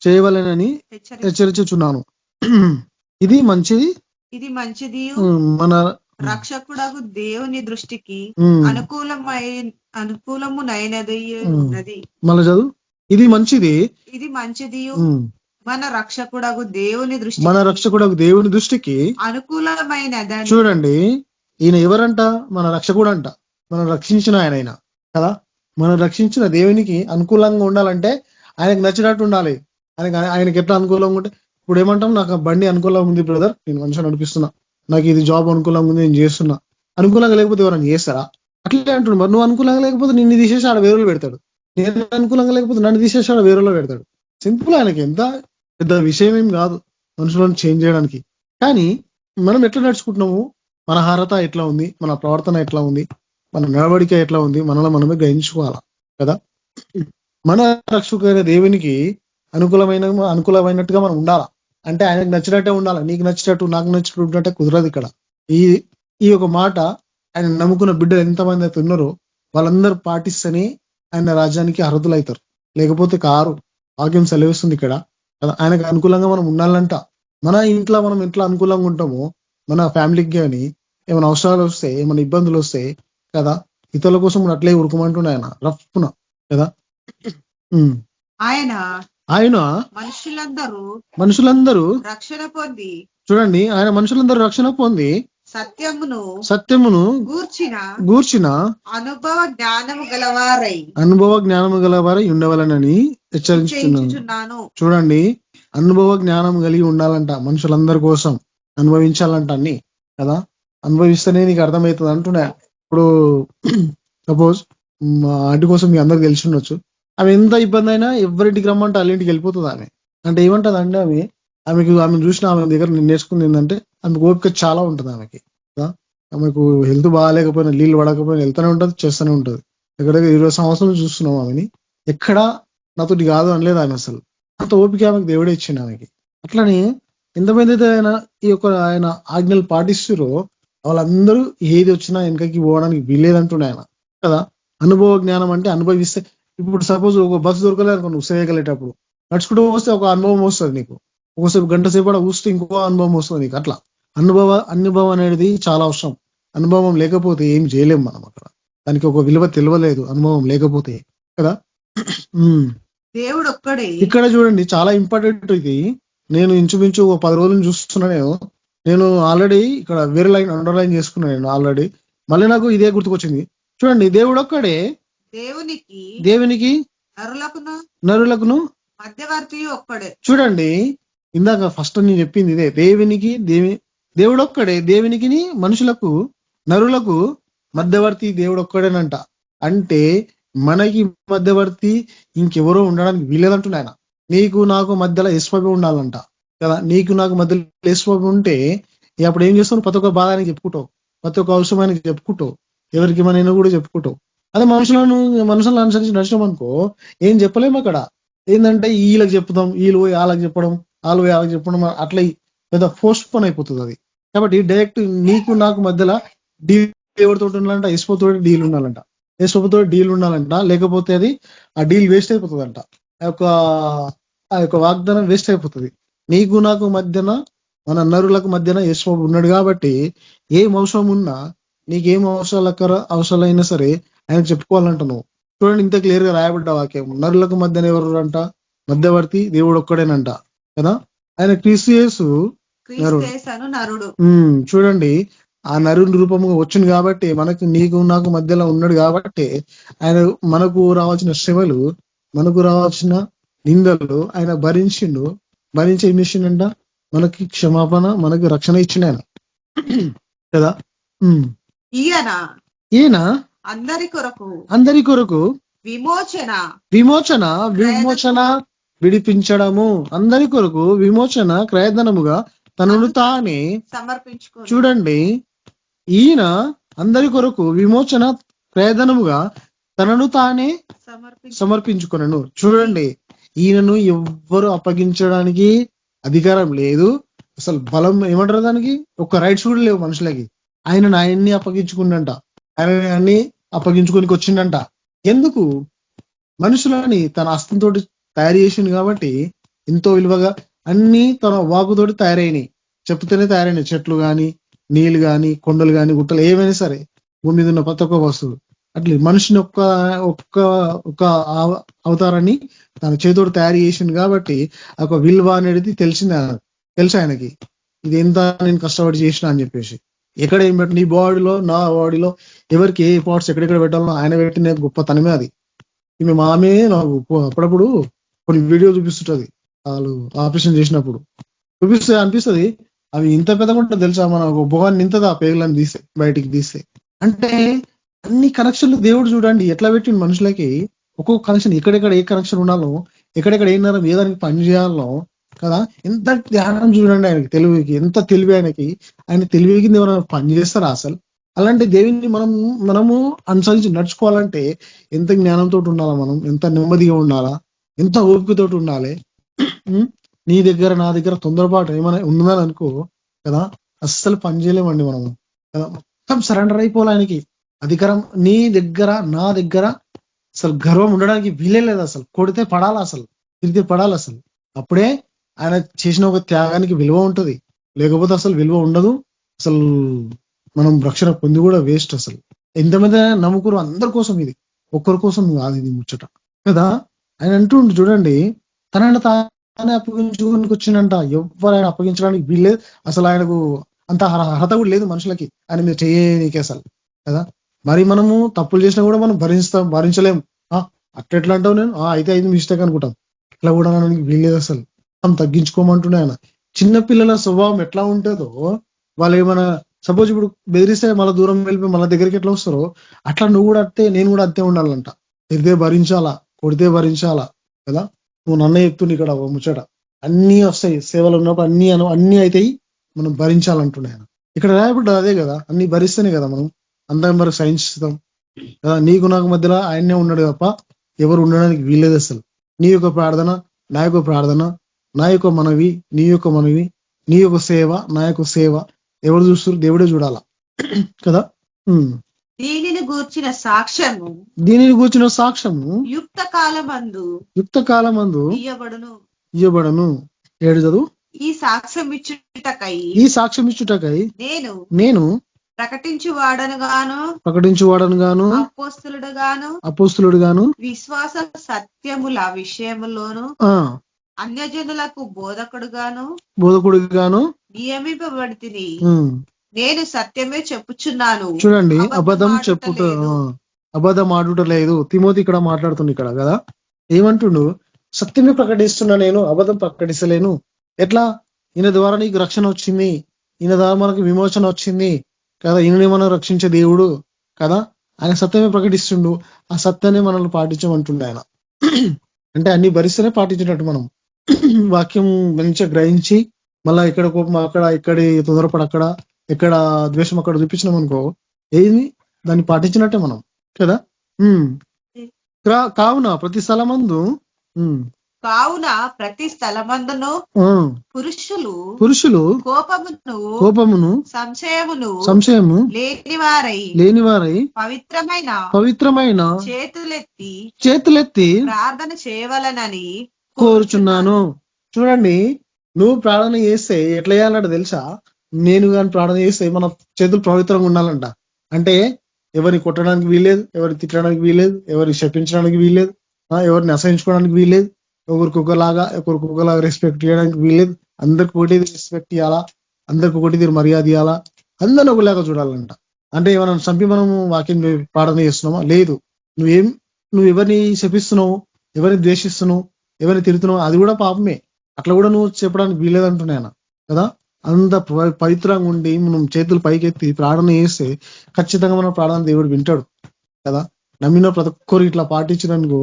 చేయవలనని హెచ్చరించుచున్నాను. ఇది మంచిది మన రక్షకుడగు దేవుని దృష్టికి అనుకూలమునైనది. మళ్ళీ చదువు. ఇది మంచిది మన రక్షకుడగు దేవుని దృష్టికి అనుకూలమైనదని. చూడండి, ఈయన ఎవరంట? మన రక్షకుడు అంట, మనం రక్షించిన ఆయన కదా. మనం రక్షించిన దేవునికి అనుకూలంగా ఉండాలంటే ఆయనకు నచ్చినట్టు ఉండాలి. ఆయనకి ఎట్లా అనుకూలంగా ఉంటే, ఇప్పుడు ఏమంటాం, నాకు బండి అనుకూలంగా ఉంది బ్రదర్, నేను మంచిగా నడిపిస్తున్నా, నాకు ఇది జాబ్ అనుకూలంగా ఉంది, నేను చేస్తున్నా. అనుకూలంగా లేకపోతే ఎవరైనా చేస్తారా? అట్లే అంటున్నాడు. మరి నువ్వు అనుకూలంగా లేకపోతే నిన్ను తీసేసి ఆడ వేరులో పెడతాడు, నేను అనుకూలంగా లేకపోతే నన్ను తీసేసి ఆడ వేరులో పెడతాడు. సింపుల్. ఆయనకి ఎంత పెద్ద విషయం ఏం కాదు మనుషులను చేంజ్ చేయడానికి. కానీ మనం ఎట్లా నడుచుకుంటున్నాము, మన హారత ఎట్లా ఉంది, మన ప్రవర్తన ఎట్లా ఉంది, మన నడవడిక ఎట్లా ఉంది, మనలో మనమే గ్రహించుకోవాలా కదా. మన రక్షకుడైన దేవునికి అనుకూలమైనట్టుగా మనం ఉండాలా. అంటే ఆయనకు నచ్చినట్టే ఉండాలి. నీకు నచ్చినట్టు నాకు నచ్చినట్టు ఉంటే కుదరదు ఇక్కడ. ఈ ఒక మాట ఆయన నమ్ముకున్న బిడ్డలు ఎంతమంది అయితే ఉన్నారో వాళ్ళందరూ పాటిస్తేనే ఆయన రాజ్యానికి అర్హులు అవుతారు, లేకపోతే కారు. వాక్యం సెలవిస్తుంది ఇక్కడ. ఆయనకు అనుకూలంగా మనం ఉండాలంట. మన ఇంట్లో మనం ఎట్లా అనుకూలంగా ఉంటామో మన ఫ్యామిలీకి కానీ ఏమైనా అవసరాలు వస్తే, ఏమైనా ఇబ్బందులు వస్తే కదా, ఇతరుల కోసం అట్లే ఉరుకోమంటున్నా ఆయన రఫ్న కదా. ఆయన మనుషులందరూ రక్షణ పొంది, చూడండి, ఆయన మనుషులందరూ రక్షణ పొంది సత్యమును గూర్చిన అనుభవ జ్ఞానము గలవారై ఉండవలనని హెచ్చరించుచున్నాను. చూడండి, అనుభవ జ్ఞానం కలిగి ఉండాలంట. మనుషులందరి కోసం అనుభవించాలంట అన్ని కదా. అనుభవిస్తేనే నీకు అర్థమవుతుంది అంటున్నా. ఇప్పుడు సపోజ్ మా ఆంటీ కోసం మీ అందరికి తెలిసి ఉండొచ్చు. ఆమె ఎంత ఇబ్బంది అయినా ఎవరింటికి రమ్మంటే వాళ్ళ ఇంటికి వెళ్ళిపోతుంది. అంటే ఏమంటది అంటే ఆమెను చూసిన ఆమె దగ్గర నేను నేర్చుకుంది ఏంటంటే ఆమెకు ఓపిక చాలా ఉంటుంది. ఆమెకు హెల్త్ బాగాలేకపోయినా, నీళ్ళు పడకపోయినా వెళ్తూనే ఉంటుంది, చేస్తూనే ఉంటుంది. దగ్గర 20 సంవత్సరాలు చూస్తున్నాం ఆమెని. ఎక్కడా నాతోటి కాదు అనలేదు ఆమె. అసలు అంత ఓపిక ఆమెకు దేవుడే ఇచ్చింది ఆమెకి. అట్లని ఎంతమంది అయితే ఆయన ఆజ్ఞలు పాటిస్తురో వాళ్ళందరూ ఏది వచ్చినా వెనకకి పోవడానికి వీలేదంటుండే ఆయన కదా. అనుభవ జ్ఞానం అంటే అనుభవిస్తే, ఇప్పుడు సపోజ్ ఒక బస్సు దొరకలేదు అనుకో, నువ్వు సేయగలేటప్పుడు నడుచుకుంటూ వస్తే ఒక అనుభవం వస్తుంది నీకు. ఒకసేపు గంట సేపు కూస్తే ఇంకో అనుభవం వస్తుంది నీకు. అట్లా అనుభవం అనేది చాలా అవసరం. అనుభవం లేకపోతే ఏం చేయలేం మనం అక్కడ. దానికి ఒక విలువ తెలియలేదు అనుభవం లేకపోతే కదా. దేవుడు ఒక్కడే. ఇక్కడ చూడండి, చాలా ఇంపార్టెంట్ ఇది. నేను ఇంచుమించు 10 రోజులు చూస్తున్నా. నేను ఆల్రెడీ ఇక్కడ వేరే లైన్ అండర్లైన్ చేసుకున్నాను నేను ఆల్రెడీ. మళ్ళీ నాకు ఇదే గుర్తుకొచ్చింది. చూడండి, దేవుడు ఒక్కడే, దేవునికి నరులకును మధ్యవర్తి ఒక్కడే. చూడండి, ఇందాక ఫస్ట్ నేను చెప్పింది ఇదే. దేవుడు ఒక్కడే, దేవునికి మనుషులకు నరులకు మధ్యవర్తి దేవుడు ఒక్కడేనంట. అంటే మనకి మధ్యవర్తి ఇంకెవరో ఉండడానికి వీలేదంటున్నా ఆయన. నీకు నాకు మధ్యలో యేసుప్రభు ఉండాలంట కదా. నీకు నాకు మధ్యలో యేసుప్రభు ఉంటే అప్పుడు ఏం చేస్తావు? ప్రతి ఒక్క బాధ ఆయనకి చెప్పుకుంటావు, ప్రతి ఒక్క అవసరం ఆయనకి చెప్పుకుంటావు, ఎవరికి మన కూడా చెప్పుకుంటావు. అదే మనుషులను అనుసరించి నడిచినాం అనుకో ఏం చెప్పలేము. అక్కడ ఏంటంటే వీళ్ళకి చెప్పుదాం, వీళ్ళు పోయి వాళ్ళకి చెప్పడం, వాళ్ళు పోయి వాళ్ళకి చెప్పడం, అట్లా పెద్ద పోస్ట్ పోన్ అయిపోతుంది అది. కాబట్టి డైరెక్ట్ నీకు నాకు మధ్యలో డీల్ ఎవరితో ఉండాలంట? యేసుప్రభుతో డీల్ ఉండాలంట, యేసుప్రభుతో డీల్ ఉండాలంట. లేకపోతే అది ఆ డీల్ వేస్ట్ అయిపోతుందంట. ఆ యొక్క వాగ్దానం వేస్ట్ అయిపోతుంది. నీకు నాకు మధ్యన మన నరులకు మధ్యన యేసు ఉన్నాడు కాబట్టి ఏం అవసరం ఉన్నా నీకేం అవసరాలైనా సరే ఆయన చెప్పుకోవాలంట నువ్వు. చూడండి, ఇంత క్లియర్ గా రాయబడ్డ వాక్యం. నరులకు మధ్యన ఎవరు అంట? మధ్యవర్తి దేవుడు ఒక్కడేనంట కదా. ఆయన క్రీస్తు యేసు నరుడు. చూడండి, ఆ నరుని రూపంగా వచ్చింది కాబట్టి మనకి నీకు నాకు మధ్యలో ఉన్నాడు కాబట్టి ఆయన మనకు రావాల్సిన శ్రమలు, మనకు రావాల్సిన నిందలు ఆయన భరించిండు. భరించి ఏం చేసిండంట? మనకి క్షమాపణ, మనకి రక్షణ ఇచ్చిండు ఆయన కదా. ఈయన అందరి కొరకు విమోచన విడిపించడము, అందరి కొరకు విమోచన క్రయధనముగా తనను తానే చూడండి, ఈయన అందరి కొరకు విమోచన క్రయధనముగా తనను తానే సమర్పించుకున్నాను. చూడండి, ఈయనను ఎవ్వరు అప్పగించడానికి అధికారం లేదు, అసలు బలం ఏమంటారు దానికి, ఒక రైట్స్ కూడా లేవు మనుషులకి. ఆయన్ని అప్పగించుకుండంట, ఆయన్ని అప్పగించుకోనికి వచ్చిండంట. ఎందుకు? మనుషులని తన హస్తంతో తయారు చేసిండు కాబట్టి ఎంతో విలువగా అన్ని తన వాకుతోటి తయారైనాయి, చెప్పుతూనే తయారైనాయి. చెట్లు గాని, నీళ్లు గాని, కొండలు గాని, గుట్టలు ఏమైనా సరే, భూమి మీద ఉన్న ప్రతి ఒక్క వస్తువు అట్లా మనిషిని ఒక్క అవతారాన్ని తన చేతోడు తయారు చేసిండు కాబట్టి ఒక విలువ అనేది తెలుసు ఆయనకి. ఇది ఎంత నేను కష్టపడి చేసిన అని చెప్పేసి. ఎక్కడ ఏం పెట్టు, నీ బాడీలో నా బాడీలో ఎవరికి ఏ పార్ట్స్ ఎక్కడెక్కడ పెట్టాలో ఆయన పెట్టిన గొప్పతనమే అది. ఈమె మామే నాకు అప్పుడప్పుడు కొన్ని వీడియో చూపిస్తుంటది, వాళ్ళు ఆపరేషన్ చేసినప్పుడు చూపిస్తే అనిపిస్తుంది అవి ఇంత పెద్దగా ఉంటుంది తెలుసా, మన ఒక భోగాన్ని నింతది ఆ పేగులను తీస్తే, బయటికి తీస్తే. అంటే అన్ని కనెక్షన్లు దేవుడు చూడండి ఎట్లా పెట్టిండు మనుషులకి. ఒక్కొక్క కనెక్షన్ ఎక్కడెక్కడ ఏ కనెక్షన్ ఉండాలో, ఎక్కడెక్కడ ఏ నరం ఏ దానికి పని చేయాలో కదా. ఎంత ధ్యానం చూడండి ఆయనకి, తెలివికి ఎంత తెలివి ఆయనకి. ఆయన తెలివికి ఎవరైనా పని చేస్తారా అసలు? అలాంటి దేవుని మనము అనుసరించి నడుచుకోవాలంటే ఎంత జ్ఞానంతో ఉండాలా, మనం ఎంత నెమ్మదిగా ఉండాలా, ఎంత ఓపికతో ఉండాలి. నీ దగ్గర నా దగ్గర తొందరపాటు ఏమైనా ఉందని అనుకో కదా, అస్సలు పని చేయలేమండి మనము కదా. మొత్తం సరెండర్ అయిపోవాలి ఆయనకి. అధికారం నీ దగ్గర నా దగ్గర అసలు గర్వం ఉండడానికి వీలే లేదు. అసలు కొడితే పడాలి, అసలు తిరిగితే పడాలి. అసలు అప్పుడే ఆయన చేసిన ఒక త్యాగానికి విలువ ఉంటది, లేకపోతే అసలు విలువ ఉండదు. అసలు మనం రక్షణ పొంది కూడా వేస్ట్. అసలు ఎంతమంది నమ్ముకురు అందరి కోసం, ఇది ఒక్కరి కోసం కాదు ఇది ముచ్చట కదా. ఆయన అంటుండు చూడండి, తనని తానే అప్పగించుకోనికి వచ్చిందంట. ఎవరైనా అప్పగించడానికి వీల్లేదు. అసలు ఆయనకు అంత అర్హత కూడా లేదు మనుషులకి ఆయన మీరు చేయనీకి అసలు కదా. మరి మనము తప్పులు చేసినా కూడా మనం భరించలేము. అట్లా అంటావు నేను అయితే ఐదు మిస్టేక్ అనుకుంటాం. ఇట్లా కూడా వీల్లేదు అసలు. మనం తగ్గించుకోమంటుండే ఆయన. చిన్నపిల్లల స్వభావం ఎట్లా ఉంటుందో, వాళ్ళు ఏమైనా సపోజ్ ఇప్పుడు బెదిరిస్తే మళ్ళీ దూరం వెళ్ళిపోయి మళ్ళీ దగ్గరికి ఎట్లా వస్తారో అట్లా నువ్వు కూడా అంతే, నేను కూడా అంతే ఉండాలంట. తిరిగితే భరించాలా, కొడితే భరించాలా కదా. నువ్వు నన్నే చెప్తుండే ఇక్కడ ముచ్చట. అన్ని వస్తాయి సేవలు ఉన్నప్పుడు, అన్ని అవుతాయి, మనం భరించాలంటుండే ఆయన. ఇక్కడ రాయబడ్డది అదే కదా, అన్ని భరిస్తేనే కదా మనం అందరం వరకు సహించుతాం కదా. నీకు నాకు మధ్యలో ఆయన్నే ఉన్నాడు తప్ప ఎవరు ఉండడానికి వీల్లేదు అసలు. నీ యొక్క ప్రార్థన, నా యొక్క ప్రార్థన, నా యొక్క మనవి, నీ యొక్క మనవి, నీ యొక్క సేవ, నా యొక్క సేవ ఎవరు చూస్తారు? దేవుడే చూడాలా కదా. దీనిని గూర్చిన సాక్ష్యము యుక్త కాలమందు ఇయ్యబడను. ఏడు చదువు. ఈ సాక్ష్యం ఇచ్చుటకై నేను ప్రకటించువాడను గాను అపోస్తలుడు గాను విశ్వాస సత్యముల విషయములోను అన్యజనులకు బోధకుడు గాను నియమింపబడితిని. నేను సత్యమే చెప్పుచున్నాను. చూడండి, అబద్ధం ఆడుట లేదు. తిమోతి ఇక్కడ మాట్లాడుతుంది ఇక్కడ కదా. ఏమంటుండు? సత్యమే ప్రకటిస్తున్నా, నేను అబద్ధం ప్రకటిస్తలేను. ఎట్లా? ఈయన ద్వారా నీకు రక్షణ వచ్చింది, ఈయన ద్వారా మనకు విమోచన వచ్చింది కదా. ఈయనని మనం రక్షించే దేవుడు కదా. ఆయన సత్యమే ప్రకటిస్తుండు. ఆ సత్యాన్ని మనల్ని పాటించమంటుండే ఆయన. అంటే అన్ని భరిస్తేనే పాటించేటట్టు మనం వాక్యం మంచిగా గ్రహించి మళ్ళా ఇక్కడ కోపం అక్కడ, ఇక్కడ తొందరపడి అక్కడ, ఎక్కడ ద్వేషం అక్కడ చూపించినాం అనుకో, ఏది దాన్ని పాటించినట్టే మనం కదా. కావున ప్రతి స్థలమందును పురుషులు కోపమును సంశయము లేనివారై పవిత్రమైన చేతులెత్తి ప్రార్థన చేయవలనని కోరుచున్నాను. చూడండి, నువ్వు ప్రార్థన చేస్తే ఎట్లా చేయాలంట తెలుసా? నేను కానీ ప్రార్థన చేస్తే మన చేతులు పవిత్రంగా ఉండాలంట. అంటే ఎవరిని కొట్టడానికి వీల్లేదు, ఎవరిని తిట్టడానికి వీల్లేదు, ఎవరిని శపించడానికి వీల్లేదు, ఎవరిని అసహించుకోవడానికి వీల్లేదు, ఒకరికొకలాగా రెస్పెక్ట్ చేయడానికి వీల్లేదు. అందరికి ఒకటి రెస్పెక్ట్ ఇవ్వాలా, అందరికి ఒకటి మర్యాద ఇవ్వాలా, అందరిని ఒకలాగా చూడాలంట. అంటే మనం చంపి మనము వాక్యం ప్రార్థన చేస్తున్నామా? లేదు. నువ్వు ఎవరిని శపిస్తున్నావు, ఎవరిని ద్వేషిస్తున్నావు, ఎవరిని తిరుగుతున్నావు, అది కూడా పాపమే. అట్లా కూడా నువ్వు చెప్పడానికి వీల్లేదంటున్నాయన కదా. అంత పవిత్రంగా ఉండి మనం చేతులు పైకెత్తి ప్రార్థన చేస్తే ఖచ్చితంగా మన ప్రార్థన దేవుడు వింటాడు కదా. నమ్మిన ప్రతి ఒక్కరు ఇట్లా పాటించినందుకు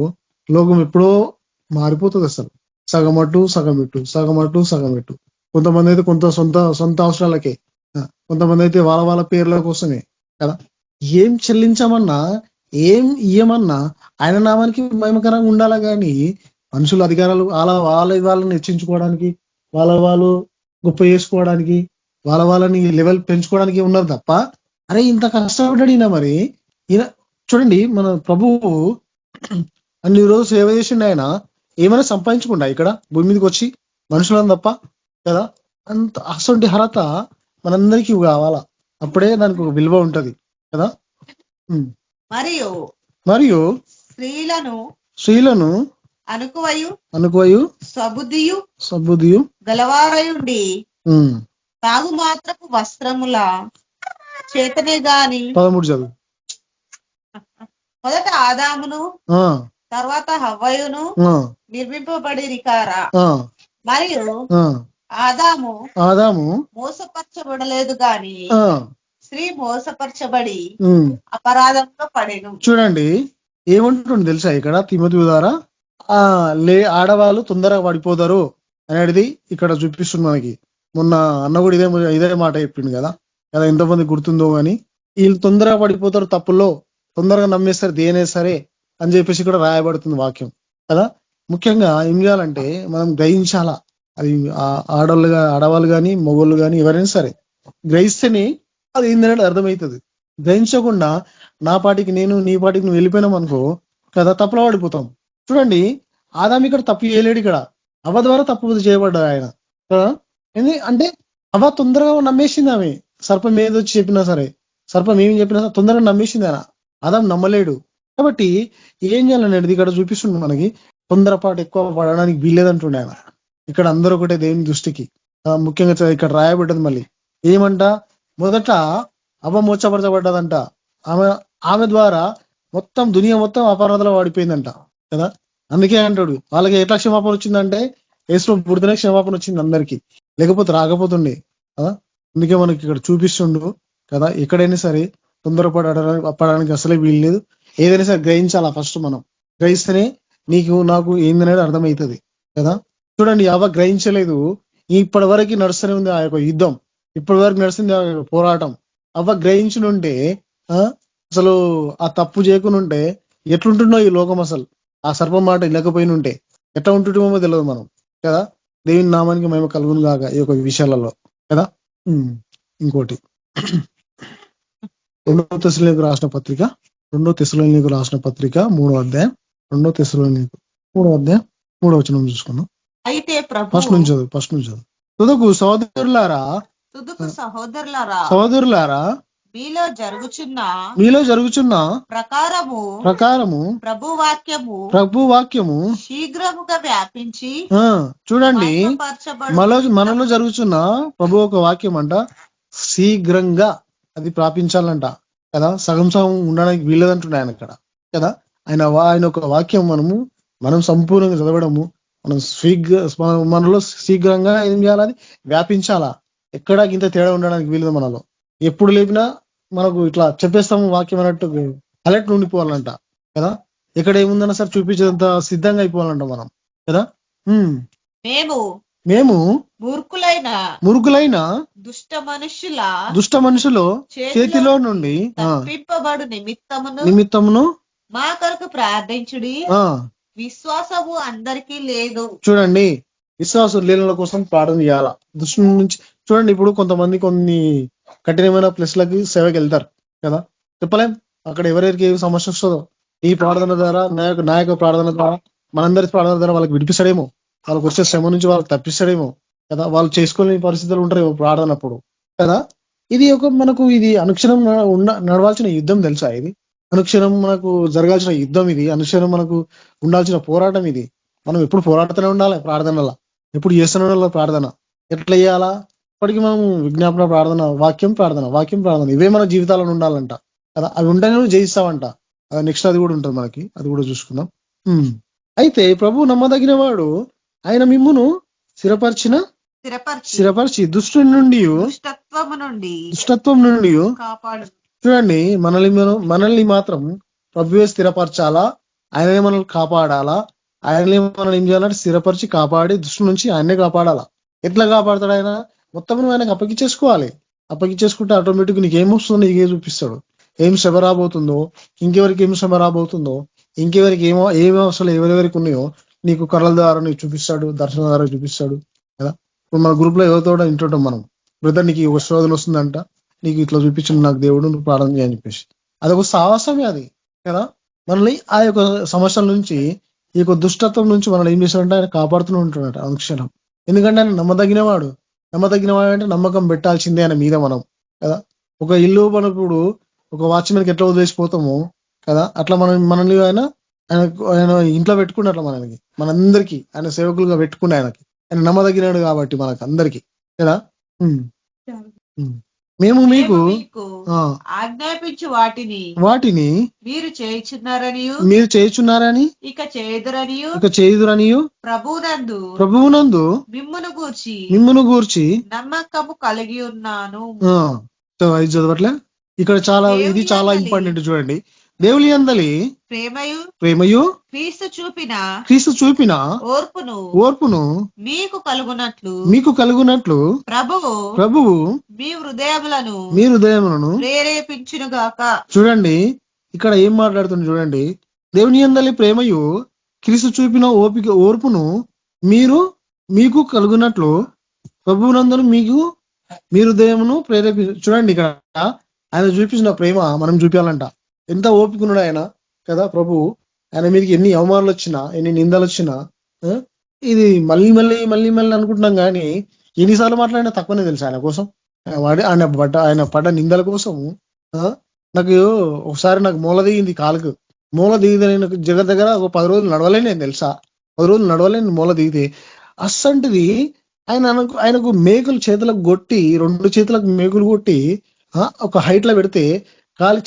లోకం ఎప్పుడో మారిపోతుంది. అసలు సగమట్టు సగమెట్టు, సగమట్టు సగమెట్టు. కొంతమంది అయితే సొంత అవసరాలకే, కొంతమంది అయితే వాళ్ళ పేర్ల కోసమే కదా. ఏం చెల్లించమన్నా, ఏం ఇయ్యమన్నా ఆయన నామానికి మహిమకరంగా ఉండాలా. కానీ మనుషుల అధికారాలు వాళ్ళని హెచ్చించుకోవడానికి, వాళ్ళు గొప్ప చేసుకోవడానికి, వాళ్ళని లెవెల్ పెంచుకోవడానికి ఉన్నారు తప్ప, అరే ఇంత కష్టపడ్డాడు ఈయన. మరి ఈయన చూడండి, మన ప్రభువు అన్ని రోజు సేవ చేసిండు. ఆయన ఏమైనా సంపాదించకుండా ఇక్కడ భూమి మీదకి వచ్చి మనుషులను తప్ప కదా. అంత అసంటి అర్హత మనందరికీ కావాలా, అప్పుడే దానికి ఒక విలువ ఉంటది కదా. మరియు స్త్రీలను అనుకువయు సబుద్ధియు గలవారయుండి తాగు మాత్రపు వస్త్రముల చేతనే గాని 13 చదువు. మొదట ఆదామును తర్వాత హవ్వయును నిర్మింపబడిరి కారా. మరియు ఆదాము మోసపరచబడలేదు గాని స్త్రీ మోసపరచబడి అపరాధంలో పడేను. చూడండి ఏమంటుంది తెలుసా ఇక్కడ తిమోతి ద్వారా, ఆడవాళ్ళు తొందరగా పడిపోతారు అనేది ఇక్కడ చూపిస్తుంది మనకి. మొన్న అన్న కూడా ఇదే మాట చెప్పిండు కదా. ఎంతమంది గుర్తుందో కానీ వీళ్ళు తొందరగా పడిపోతారు, తప్పుల్లో తొందరగా నమ్మేస్తారు దేనే సరే అని చెప్పేసి ఇక్కడ రాయబడుతుంది వాక్యం కదా. ముఖ్యంగా ఏం చేయాలంటే మనం గ్రహించాలా. అది ఆడవాళ్ళు కానీ మగవాళ్ళు కానీ ఎవరైనా సరే గ్రహిస్తేనే అది ఏంటంటే అర్థమవుతుంది. గ్రహించకుండా నా పాటికి నేను, నీ పాటికి నువ్వు వెళ్ళిపోయినాం అనుకో కదా, తప్పులో పడిపోతాం. చూడండి ఆదాము ఇక్కడ తప్పు చేయలేడు, ఇక్కడ అవ్వ ద్వారా తప్పు చేయబడ్డాడు ఆయన కదా. అంటే అవ్వ తొందరగా నమ్మేసింది. ఆమె సర్పం ఏదొచ్చి చెప్పినా సరే, సర్పం ఏమి చెప్పినా సరే తొందరగా నమ్మేసింది ఆయన. ఆదాము నమ్మలేడు. కాబట్టి ఏం చేయాలనేది ఇక్కడ చూపిస్తుంది మనకి. తొందరపాటు ఎక్కువ పడడానికి వీల్లేదంటుండే ఆయన. ఇక్కడ అందరూ ఒకటే దేవుని దృష్టికి. ముఖ్యంగా ఇక్కడ రాయబడ్డది మళ్ళీ ఏమంట, మొదట అవ్వ మోసపరచబడ్డదంట. ఆమె ద్వారా మొత్తం దునియా మొత్తం అపరాధంలో వాడిపోయిందంట కదా. అందుకే అంటాడు వాళ్ళకి ఎట్లా క్షమాపణ వచ్చిందంటే యేసు పుడితేనే క్షమాపణ వచ్చింది అందరికీ, లేకపోతే రాకపోతుండే కదా. అందుకే మనకి ఇక్కడ చూపిస్తుండు కదా. ఎక్కడైనా సరే తొందరపడడానికి అసలే వీల్లేదు. ఏదైనా సరే గ్రహించాలా. ఫస్ట్ మనం గ్రహిస్తేనే నీకు నాకు ఏందనేది అర్థమవుతుంది కదా. చూడండి అవ్వ గ్రహించలేదు, ఇప్పటి వరకు నడుస్తూనే ఉంది ఆ యొక్క యుద్ధం, ఇప్పటి వరకు నడుస్తుంది ఆ యొక్క పోరాటం. అవ్వ గ్రహించునుంటే అసలు ఆ తప్పు చేయకుండా ఎట్లుంటుండో ఈ లోకం, అసలు ఆ సర్పం మాట లేకపోయినుంటే ఎట్లా ఉంటుండేమో తెలియదు మనం కదా. దేవుని నామానికి మేము కలుగును కాక ఈ యొక్క విషయాలలో కదా. ఇంకోటి 2 తెస్సలోనికీయులకు రాసిన పత్రిక 3వ అధ్యాయం 2 తెస్సలోనికీయులకు 3వ అధ్యాయం 3వ వచనం చూసుకున్నాం. అయితే ఫస్ట్ నుంచి చదువు. తుదకు సహోదరులారా మీలో జరుగుచున్న ప్రకారము ప్రభు వాక్యము శీఘ్రముగా వ్యాపించి చూడండి మనలో జరుగుతున్న ప్రభు ఒక వాక్యం అంట శీఘ్రంగా అది ప్రాపించాలంట కదా. సగం ఉండడానికి వీలేదంటున్నా ఆయన అక్కడ కదా. ఆయన ఒక వాక్యం మనం సంపూర్ణంగా చదవడము, మనలో శీఘ్రంగా ఏం చేయాలి, వ్యాపించాలా. ఎక్కడ ఇంత తేడా ఉండడానికి వీలేదు. మనలో ఎప్పుడు లేపినా మనకు ఇట్లా చెప్పేస్తాము వాక్యం అన్నట్టు అలర్ట్ ఉండిపోవాలంట కదా. ఎక్కడ ఏముందన్నా సరే చూపించేంత సిద్ధంగా అయిపోవాలంట మనం కదా. మేము మురుకులైన దుష్ట మనుషులు చేతిలో నుండి నిమిత్తమును మా కొరకు ప్రార్థించుడి. విశ్వాసము అందరికీ లేదు. చూడండి విశ్వాసం లేనుల కోసం ప్రార్థన చేయాలా. దుష్టు నుంచి చూడండి ఇప్పుడు కొంతమంది కొన్ని కఠినమైన ప్లేస్లకి సేవకి వెళ్తారు కదా. చెప్పలేం అక్కడ ఎవరెవరికి ఏ సమస్య వస్తుందో ఈ ప్రార్థన ద్వారా, నాయక ప్రార్థన ద్వారా, మనందరి ప్రార్థన ద్వారా వాళ్ళకి విడిపిస్తాడేమో, వాళ్ళకి వచ్చే శ్రమ నుంచి వాళ్ళకి తప్పిస్తాడేమో కదా, వాళ్ళు చేసుకోలేని పరిస్థితులు ఉంటారు ప్రార్థనప్పుడు కదా. ఇది మనకు ఇది అనుక్షణం నడవాల్సిన యుద్ధం తెలుసా? ఇది అనుక్షణం మనకు జరగాల్సిన యుద్ధం, ఇది అనుక్షణం మనకు ఉండాల్సిన పోరాటం. ఇది మనం ఎప్పుడు పోరాడుతూనే ఉండాలి ప్రార్థనలా, ఎప్పుడు చేస్తూనే ఉండాలి ప్రార్థన. ఎట్లా చేయాలా? ఇప్పటికీ మనం విజ్ఞాపన ప్రార్థన, వాక్యం ప్రార్థన ఇవే మన జీవితాలను ఉండాలంట కదా. అవి ఉంటేనే జయిస్తామంట. నెక్స్ట్ అది కూడా ఉంటుంది మనకి, అది కూడా చూసుకుందాం. అయితే ప్రభు నమ్మదగిన వాడు, ఆయన మిమ్మును స్థిరపరిచి దుష్టుని నుండి దుష్టత్వం నుండి కాపాడు. చూడండి, మనల్ని మాత్రం ప్రభువే స్థిరపరచాలా, ఆయననే మనల్ని కాపాడాలా. ఆయననే మనల్ని ఏం చేయాలంటే స్థిరపరిచి కాపాడి దుష్టు నుంచి ఆయనే కాపాడాలా. ఎట్లా కాపాడతాడు ఆయన? మొత్తం నువ్వు ఆయనకు అప్పగించేసుకోవాలి. అప్పగించేసుకుంటే ఆటోమేటిక్ నీకు ఏమొస్తుందో నీకే చూపిస్తాడు. ఏం శ్రమ రాబోతుందో, ఇంకెవరికి ఏం శ్రమ రాబోతుందో, ఇంకెవరికి ఏమో అసలు ఎవరెవరికి ఉన్నాయో నీకు కళల ద్వారా నీకు చూపిస్తాడు, దర్శనం ద్వారా చూపిస్తాడు కదా. ఇప్పుడు మన గ్రూప్ లో ఎవరితో కూడా వింటుంటాం మనం, బ్రదర్ నీకు ఒక శోధన వస్తుందంట, నీకు ఇట్లా చూపించిన నాకు దేవుడు, నువ్వు ప్రార్థన చేయని చెప్పేసి. అదొక సాహసమే అది కదా. మనల్ని ఆ యొక్క సమస్యల నుంచి, ఈ యొక్క దుష్టత్వం నుంచి మనల్ని ఏం చేశాడంటే ఆయన కాపాడుతూనే ఉంటున్నాడు అనుక్షణం. ఎందుకంటే ఆయన నమ్మదగిన వాడు అంటే నమ్మకం పెట్టాల్సిందే ఆయన మీద మనం కదా. ఒక ఇల్లు మనకు ఒక వాచ్మెన్కి ఎట్లా వదిలేసిపోతామో కదా, అట్లా మనల్ని ఆయన ఇంట్లో పెట్టుకుంటే అట్లా మనందరికీ ఆయన సేవకులుగా పెట్టుకుంటే ఆయన నమ్మదగినాడు కాబట్టి మనకు అందరికి కదా. మేము మీకు ఆజ్ఞాపించు వాటిని మీరు చేయుచున్నారని ఇక చేయుదురని ప్రభువునందు మిమ్మును గూర్చి నమ్మకము కలిగి ఉన్నాను. ఇది చదవట్లే ఇక్కడ ఇది చాలా ఇంపార్టెంట్. చూడండి, దేవుని యందలి ప్రేమయు క్రీస్తు చూపిన ఓర్పును మీకు కలుగునట్లు ప్రభువు మీ హృదయములను ప్రేరేపించునుగాక. చూడండి, ఇక్కడ ఏం మాట్లాడుతుంది చూడండి. దేవుని యందలి ప్రేమయు క్రీస్తు చూపిన ఓర్పును మీకు కలుగునట్లు ప్రభువునందరూ మీ హృదయమును చూడండి, ఇక్కడ ఆయన చూపించిన ప్రేమ మనం చూపించాలంట. ఎంత ఓపికనుడు ఆయన కదా ప్రభు. ఆయన మీదకి ఎన్ని అవమానాలు వచ్చినా, ఎన్ని నిందలు వచ్చినా, ఇది మళ్ళీ అనుకుంటున్నాం కానీ ఎన్నిసార్లు మాట్లాడినా తక్కువనే తెలుసు ఆయన కోసం. ఆయన పడ్డ నిందల కోసం నాకు ఒకసారి మూల దిగింది, కాలుకు మూల దిగితే నేను దగ్గర ఒక 10 రోజులు నడవలేను. నేను తెలుసా 10 రోజులు నడవలేను మూల దిగితే. అస్సంటిది ఆయనకు మేకులు చేతులకు కొట్టి, 2 చేతులకు మేకులు కొట్టి ఒక హైట్ లో పెడితే,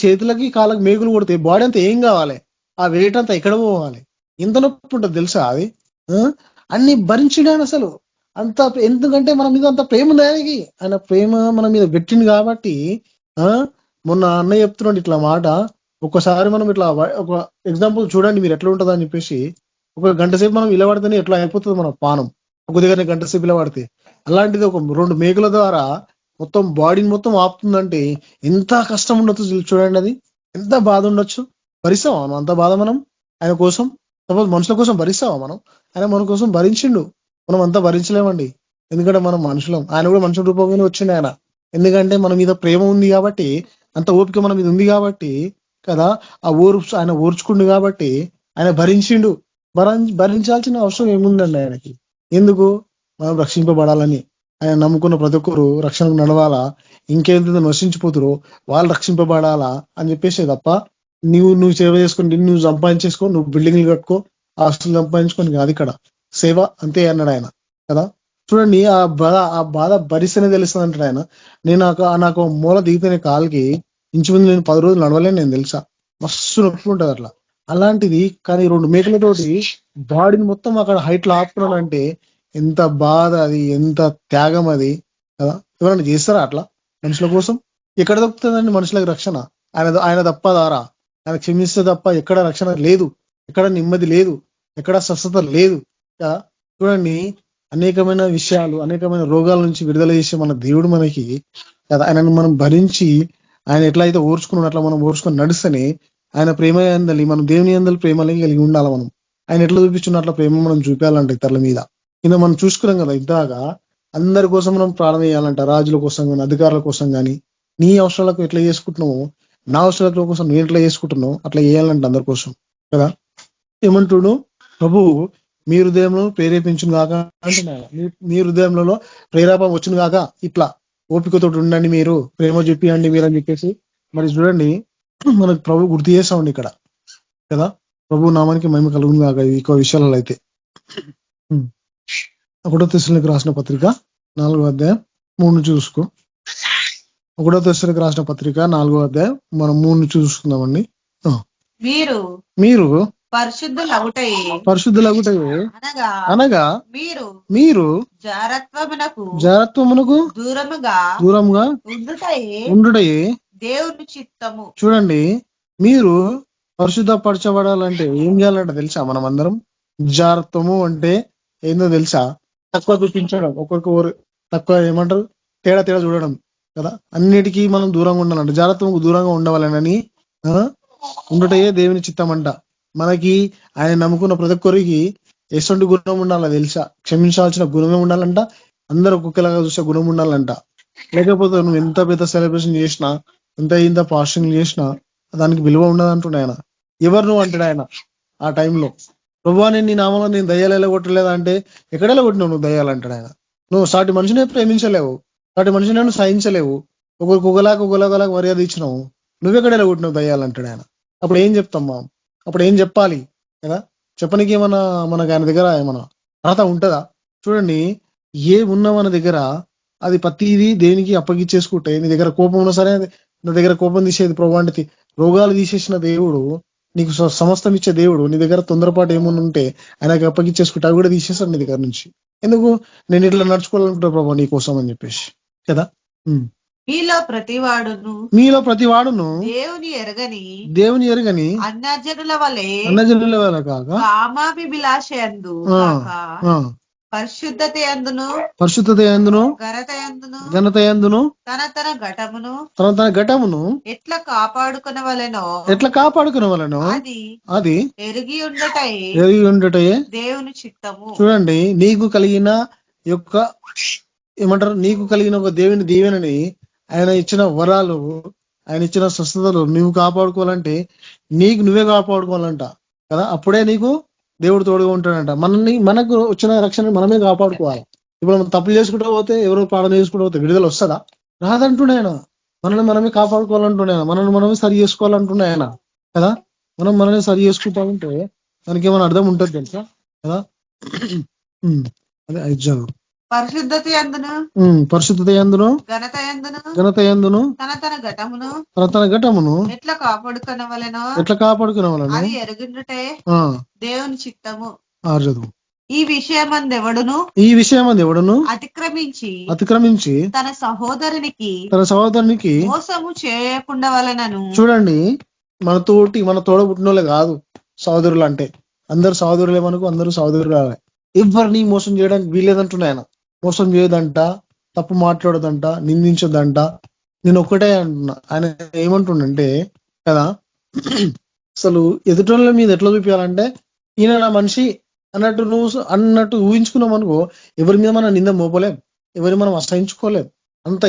చేతులకి కాళ్ళకి మేకులు కొడితే బాడీ అంతా ఏం కావాలి? ఆ వెయిట్ అంతా ఎక్కడ పోవాలి? ఎంత నొప్పి ఉంటుంది తెలుసా అది. అన్ని భరించడాను అసలు అంత. ఎందుకంటే మన మీద అంత ప్రేమ ఉంది ఆయనకి. ఆయన ప్రేమ మన మీద పెట్టింది కాబట్టి. మొన్న అన్నయ్య చెప్తున్నాడు ఇట్లా మాట. ఒక్కసారి మనం ఇట్లా ఒక ఎగ్జాంపుల్ చూడండి మీరు ఎట్లా ఉంటుందని చెప్పేసి. ఒక గంట సేపు మనం ఇలా పడితేనే ఎట్లా అయిపోతుంది మన పానం, ఒక దగ్గర గంట సేపు ఇలా పడితే. అలాంటిది ఒక 2 మేకుల ద్వారా మొత్తం బాడీని మొత్తం ఆపుతుందంటే ఎంత కష్టం ఉండొచ్చు చూడండి. అది ఎంత బాధ ఉండొచ్చు. భరిస్తావా మనం అంత బాధ? మనం ఆయన కోసం, సపోజ్ మనుషుల కోసం భరిస్తావా మనం? ఆయన మన కోసం భరించిండు, మనం అంతా భరించలేమండి. ఎందుకంటే మనం మనుషులం, ఆయన కూడా మనుషుల రూపంగానే వచ్చిండు ఆయన. ఎందుకంటే మన మీద ప్రేమ ఉంది కాబట్టి, అంత ఓపిక మన మీద ఉంది కాబట్టి కదా. ఆ ఆయన ఓర్చుకుండు కాబట్టి ఆయన భరించిండు. భరించాల్సిన అవసరం ఏముందండి ఆయనకి? ఎందుకు? మనం రక్షింపబడాలని. ఆయన నమ్ముకున్న ప్రతి ఒక్కరు రక్షణకు నడవాలా, ఇంకేంత నశించిపోతురో వాళ్ళు రక్షింపబడాలా అని చెప్పేసి తప్ప నువ్వు సేవ చేసుకొని, నువ్వు సంపాదించేసుకో, నువ్వు బిల్డింగ్లు కట్టుకో, ఆస్తులు సంపాదించుకొని కాదు ఇక్కడ సేవ. అంతే అన్నాడు ఆయన కదా. చూడండి, ఆ బాధ భరిస్తేనే తెలుస్తుంది అంటాడు ఆయన. నాకు మూల దిగితేనే కాలుకి ఇంచుమించు నేను 10 రోజులు నడవలేను నేను తెలుసా. మస్తు నొప్పి ఉంటుంది అట్లా. అలాంటిది కానీ 2 మేకలతోటి బాడీని మొత్తం అక్కడ హైట్ లో ఆపుకున్నాడు అంటే ఎంత బాధ అది, ఎంత త్యాగం అది కదా. ఎవరైనా చేస్తారా అట్లా మనుషుల కోసం? ఎక్కడ దొరుకుతుందండి మనుషులకు రక్షణ? ఆయన తప్ప ద్వారా, ఆయన క్షమిస్తే తప్ప ఎక్కడ రక్షణ లేదు, ఎక్కడ నెమ్మది లేదు, ఎక్కడ స్వస్థత లేదు కదా. చూడండి, అనేకమైన విషయాలు, అనేకమైన రోగాల నుంచి విడుదల చేసే మన దేవుడు మనకి కదా. ఆయనను మనం భరించి, ఆయన ఎట్లయితే ఓర్చుకున్నాడు అట్లా మనం ఓర్చుకొని నడుస్తేనే ఆయన ప్రేమ అందలి, మనం దేవుని అందలి ప్రేమలే కలిగి ఉండాలి. మనం ఆయన ఎట్లా చూపించున్న అట్లా ప్రేమ మనం చూపించాలంటే ఇతరుల మీద. కింద మనం చూసుకున్నాం కదా ఇంతగా, అందరి కోసం మనం ప్రార్థన చేయాలంట. రాజుల కోసం కానీ, అధికారుల కోసం కానీ. నీ అవసరాలకు ఎట్లా చేసుకుంటున్నావు, నా అవసరాల కోసం నేను ఎట్లా చేసుకుంటున్నావు అట్లా చేయాలంట అందరి కోసం కదా. ఏమంటుడు ప్రభు, మీ హృదయంలో ప్రేరేపించును గాక అంటున్నాను. మీ హృదయంలో ప్రేరేపణ వచ్చును గాక. ఇట్లా ఓపికతో ఉండండి, మీరు ప్రేమ చూపియండి మీరు అని చెప్పేసి మరి చూడండి, మనకు ప్రభు గుర్తు చేస్తామండి ఇక్కడ కదా. ప్రభు నామానికి మహిమ కలుగును గాక ఈ విషయాలలో అయితే. 1 తెస్సలోనికీయులకు రాసిన పత్రిక 4వ అధ్యాయం 3 చూసుకో. 1 తెస్సలోనికీయులకు రాసిన పత్రిక 4వ అధ్యాయం మనం 3 చూసుకుందామండి. మీరు పరిశుద్ధులగుటయే అనగా మీరు జారత్వమునకు దూరముగా ఉండుటయే దేవుని చిత్తము. చూడండి, మీరు పరిశుద్ధపరచబడాలంటే ఏం చేయాలంటే తెలుసా? మనం అందరం జారత్వము అంటే ఏందో తెలుసా? తక్కువ చూపించడం, ఒక్కొక్క తక్కువ ఏమంటారు, తేడా చూడడం కదా. అన్నిటికీ మనం దూరంగా ఉండాలంట, జారత్వముకు దూరంగా ఉండవాలని ఉండుటయే దేవుని చిత్తం అంట. మనకి ఆయన నమ్ముకున్న ప్రతి ఒక్కరికి ఎటువంటి గుణం ఉండాలో తెలుసా? క్షమించాల్సిన గుణమే ఉండాలంట, అందరూ ఒక్కొక్కలాగా చూసే గుణం ఉండాలంట. లేకపోతే నువ్వు ఎంత పెద్ద సెలబ్రేషన్ చేసినా, ఎంత ఫాస్టింగ్ చేసినా దానికి విలువ ఉండదు అంటుండే ఆయన. ఎవరు నువ్వు అంటాడు ఆయన ఆ టైంలో. ప్రభువా నేను నీ నామంలో నేను దయ్యాలు కొట్టలేదా అంటే, ఎక్కడెలా కొట్టినావు నువ్వు దయ్యాలంటాడు ఆయన. నువ్వు సాటి మనిషిని ప్రేమించలేవు, సాటి మనిషిని నువ్వు సహించలేవు, ఒకరికి ఒకలాగా మర్యాద ఇచ్చినావు, నువ్వెక్కడెలా కొట్టినావు దయ్యాలంటాడు ఆయన. అప్పుడు ఏం చెప్తాం అప్పుడు ఏం చెప్పాలి కదా? చెప్పనికి ఏమన్నా మనకు ఆయన దగ్గర ఏమన్నా అర్హత ఉంటుందా? చూడండి, ఏ ఉన్నా మన దగ్గర అది ప్రతిదీ దేనికి అప్పగిచ్చేసుకుంటే, నీ దగ్గర కోపం ఉన్నా సరే నా దగ్గర కోపం తీసేది ప్రభు అంటే, రోగాలు తీసేసిన దేవుడు, నీకు సమస్తం ఇచ్చే దేవుడు, నీ దగ్గర తొందరపాటు ఏమన్నా ఉంటే ఆయనకి అప్పగిచ్చేసుకుంటే అవి కూడా తీసేస్తాడు నీ దగ్గర నుంచి. ఎందుకు? నేను ఇట్లా నడుచుకోవాలనుకుంటా ప్రభు నీ కోసం అని చెప్పేసి కదా. మీలో ప్రతివాడును దేవుని ఎరగని అన్యజనుల వలె కాక కామాభిలాషయందు పరిశుద్ధత యందును ఘనత యందును తన ఘటమును ఎట్లా కాపాడుకునవలెనో అది ఎరిగి ఉండటయే దేవుని చిత్తము. చూడండి, నీకు కలిగిన ఒక దేవుని దీవెనని, ఆయన ఇచ్చిన వరాలు, ఆయన ఇచ్చిన స్వస్థతలు నువ్వు కాపాడుకోవాలంటే నీకు నువ్వే కాపాడుకోవాలంట కదా. అప్పుడే నీకు దేవుడు తోడుగా ఉంటాడంట. మనకు వచ్చిన రక్షణ మనమే కాపాడుకోవాలి. ఇప్పుడు మనం తప్పులు చేసుకుంటూ పోతే, ఎవరో పాలన చేసుకుంటూ పోతే విడుదల వస్తుందా? రాదంటుండే ఆయన. మనల్ని మనమే కాపాడుకోవాలంటుండే ఆయన, మనల్ని మనమే సరి చేసుకోవాలంటుండే ఆయన కదా. మనమే సరి చేసుకుంటా ఉంటే దానికి ఏమైనా అర్థం ఉంటుంది తెలుసా కదా. అదే ఐదు పరిశుద్ధత యందును ఘనత యందును తన ఘటమును ఎట్లా కాపాడుకునవలెనో అది ఎరుగుండుటే దేవుని చిత్తము. ఈ విషయమందెవడును అతిక్రమించి తన సహోదరునికి మోసము చేయకుండా వలనను. చూడండి, మన తోడబుట్టినోళ్ళే కాదు సహోదరులు అంటే. అందరు సహోదరులే, మనకు అందరూ సహోదరులు. ఎవరిని మోసం చేయడానికి వీలేదంటున్నా ఆయన. మోసం చేయదంట, తప్పు మాట్లాడదంట, నిందించదంట. నేను ఒక్కటే అంటున్నా, ఆయన ఏమంటుండంటే కదా, అసలు ఎదుటోళ్ళ మీద ఎట్లా చూపించాలంటే, ఈయన నా మనిషి అన్నట్టు ఊహించుకున్నాం అనుకో, ఎవరి మీద మనం నింద మోపలేం, ఎవరి మనం అసహించుకోలేం. అంత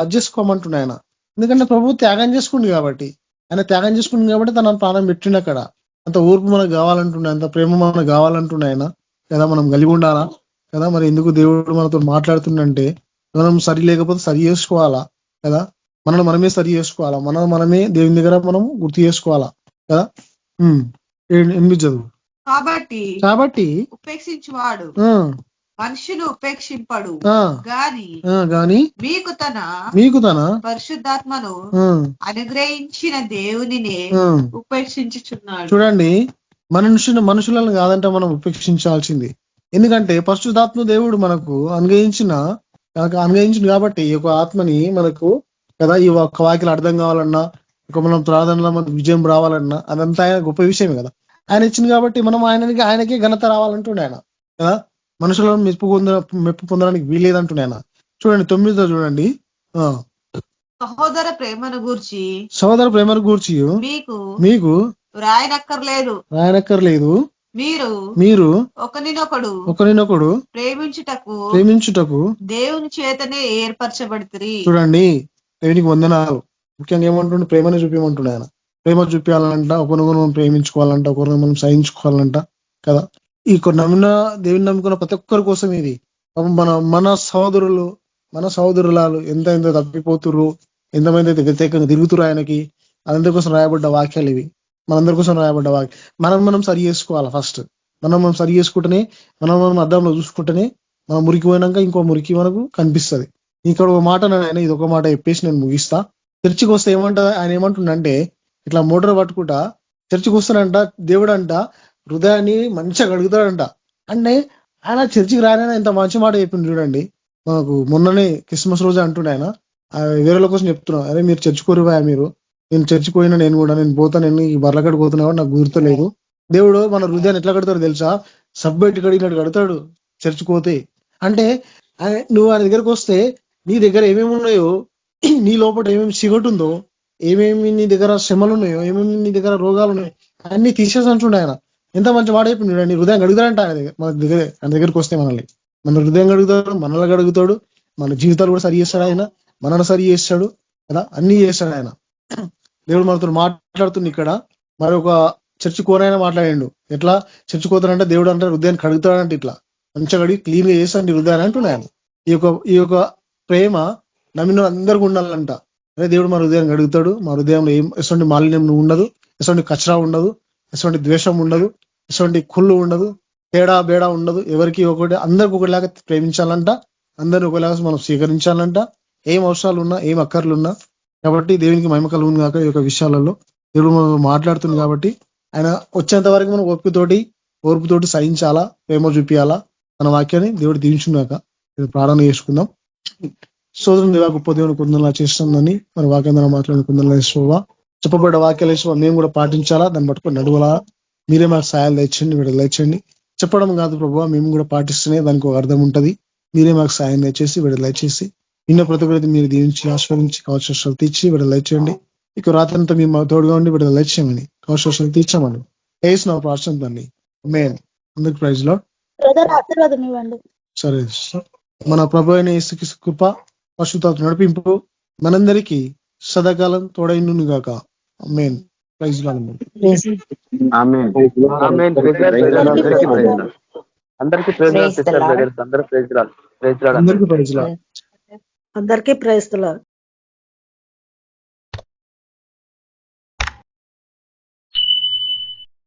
అడ్జస్ట్ చేసుకోమంటుండే ఆయన. ఎందుకంటే ప్రభు త్యాగం చేసుకుంది కాబట్టి, ఆయన త్యాగం చేసుకుంది కాబట్టి తన ప్రాణం పెట్టిండు అక్కడ. అంత ఓర్పు మనకు కావాలంటుండే, అంత ప్రేమ మనకు కావాలంటుండే ఆయన కదా. మనం కలిగి ఉండాలా కదా. మరి ఎందుకు దేవుడు మనతో మాట్లాడుతుండంటే, మనం సరి లేకపోతే సరి చేసుకోవాలా కదా. మనమే సరి చేసుకోవాలా, మనమే దేవుని దగ్గర మనం గుర్తు చేసుకోవాలా కదా. 8 చదువు. కాబట్టి ఉపేక్షించువాడు మనుషులు ఉపేక్షింపడు గాని మీకు తన పరిశుద్ధాత్మను అనుగ్రహించిన దేవునినే ఉపేక్షించుచున్నాడు. చూడండి, మనుషులను కాదంట మనం ఉపేక్షించాల్సింది. ఎందుకంటే పరిశుద్ధాత్మ దేవుడు మనకు అనుగ్రహించింది కాబట్టి ఈ యొక్క ఆత్మని మనకు కదా. ఈ ఒక్క వాక్యలు అర్థం కావాలన్నా, మనం ప్రార్థనలో మనకు విజయం రావాలన్నా, అదంతా ఆయన గొప్ప విషయమే కదా. ఆయన ఇచ్చింది కాబట్టి మనం ఆయనకే ఘనత రావాలంటుండే ఆయన కదా. మనుషులను మెప్పు పొందడానికి వీలేదంటుండే ఆయన. చూడండి 9 చూడండి. సహోదర ప్రేమను గూర్చి మీకు రాయనక్కర్లేదు, మీరు ఒకరినొకడు ప్రేమించుటకు దేవుని చేతనే ఏర్పరచబడితిరి. చూడండి, దేవునికి వందనాలు. ముఖ్యంగా ఏమంటుండే, ప్రేమను చూపించమంటుండే ఆయన. ప్రేమ చూపించాలంట, ఒకరినొకరు మనం ప్రేమించుకోవాలంట, ఒకరిని మనం సహించుకోవాలంట కదా. ఈ దేవుని నమ్ముకున్న ప్రతి ఒక్కరి కోసం ఇది. మన సహోదరులు మన సహోదరులాలు ఎంత తప్పిపోతుర్రు, ఎంతమంది అయితే వ్యతిరేకంగా తిరుగుతురు ఆయనకి, అందరి కోసం రాయబడ్డ వాక్యాలు ఇవి. మనందరి కోసం రాయబడ్డ వాక్యం. మనం సరి చేసుకోవాలా. ఫస్ట్ మనం సరి చేసుకుంటేనే, మనం అద్దంలో చూసుకుంటేనే మనం మురికి పోయినాక ఇంకో మురికి మనకు కనిపిస్తుంది. ఇక్కడ ఒక మాట ఆయన ఇది ఒక మాట చెప్పేసి నేను ముగిస్తా. చర్చికి వస్తే ఆయన ఏమంటుండంటే, ఇట్లా మోటార్ పట్టుకుంటా చర్చికి వస్తాడంట. దేవుడు అంట హృదయాన్ని మంచిగా కడుగుతాడంట. అంటే ఆయన చర్చికి రానైనా ఇంత మంచి మాట చెప్పింది చూడండి. మాకు మొన్ననే క్రిస్మస్ రోజు అంటుండే ఆయన, వేరేల కోసం చెప్తున్నా, అదే మీరు చర్చికోరువా, మీరు నేను చర్చిపోయినా, నేను పోతా, నేను ఈ బర్లకడికి పోతున్నా నాకు గుర్తులేదు. దేవుడు మన హృదయాన్ని ఎట్లా కడతాడు తెలుసా? సబ్బెట్టి కడిగినట్టు కడతాడు చర్చిపోతే. అంటే నువ్వు ఆయన దగ్గరకు వస్తే నీ దగ్గర ఏమేమి ఉన్నాయో, నీ లోపల ఏమేమి సిగటుందో, ఏమేమి నీ దగ్గర శ్రమలు ఉన్నాయో, ఏమేమి నీ దగ్గర రోగాలు ఉన్నాయో అన్ని తీసేసి అంటుండే ఆయన. ఎంత మంచి మాట చెప్పిండు. నీ హృదయం కడుగుతాడంట ఆయన దగ్గరికి వస్తే మన హృదయం కడుగుతాడు, మనల్ని కడుగుతాడు, మన జీవితాలు కూడా సరి చేస్తాడు ఆయన, మనల్ని సరి చేస్తాడు కదా, అన్ని చేస్తాడు ఆయన. దేవుడు మనతో మాట్లాడుతుంది ఇక్కడ. మరొక చర్చి కోనైనా మాట్లాడిండు. ఎట్లా చర్చి కోతాడంటే దేవుడు అంటే హృదయాన్ని కడుగుతాడంటే ఇట్లా మంచిగా కడిగి క్లీన్ గా చేస్తాడు హృదయాన్ని అంటున్నా ఆయన. ఈ యొక్క ప్రేమ నమ్మిన అందరికీ ఉండాలంట. అదే దేవుడు మన హృదయాన్ని కడుగుతాడు. మా హృదయంలో ఎటువంటి మాలిన్యం ఉండదు, ఎటువంటి కచరా ఉండదు, ఎటువంటి ద్వేషం ఉండదు, ఎటువంటి కుళ్ళు ఉండదు, తేడా బేడా ఉండదు. ఎవరికి ఒకటి అందరికి ఒకటిలాగా ప్రేమించాలంట, అందరిని ఒకలాగా మనం స్వీకరించాలంట. ఏం అవసరాలు ఉన్నా, ఏం అక్కర్లు ఉన్నా. కాబట్టి దేవునికి మహిమ కలుగును కాక ఈ యొక్క విషయాలలో దేవుడు మనం మాట్లాడుతుంది. కాబట్టి ఆయన వచ్చేంత వరకు మనం ఓర్పుతోటి సహించాలా, ప్రేమ చూపించాలా. మన వాక్యాన్ని దేవుడు దీవించుగాక. ప్రార్థన చేసుకుందాం. సోదరుని దేవా, గొప్ప దేవుని కొందరులా చేస్తుందని మన వాక్యం ద్వారా మాట్లాడుకుందా వేసుకోవా, చెప్పబడ్డ వాక్యాలు వేసుకోవా, మేము కూడా పాటించాలా, దాన్ని పట్టుకొని నడువలా. మీరే మాకు సాయాలు తెచ్చండి, విడుదల తెచ్చండి. చెప్పడం కాదు ప్రభావ, మేము కూడా పాటిస్తేనే దానికి ఒక అర్థం ఉంటది. మీరే మాకు సాయం తెచ్చేసి విడుదల చేసి నిన్న ప్రతి ఒక్కరికి మీరు దీవించి ఆస్వాదించి కావాల్సిన శక్తి ఇచ్చి విడుదల తెచ్చండి. ఇక రాత్రంతా మేము తోడుగా ఉండి విడుదల తెచ్చామని కావాల్సిన శక్తి ఇచ్చామని వేసిన ప్రార్థన దాన్ని మేన్ అందరికి ప్రైజ్ లో సరే. మన ప్రభు అయిన యేసుకి కృప, పరిశుద్ధాత్మ నడిపింపు మనందరికీ సదాకాలం తోడైను గాక. ఆమేన్. ప్రైజ్ లో అందరికీ ప్రైజ్ లార్డ్.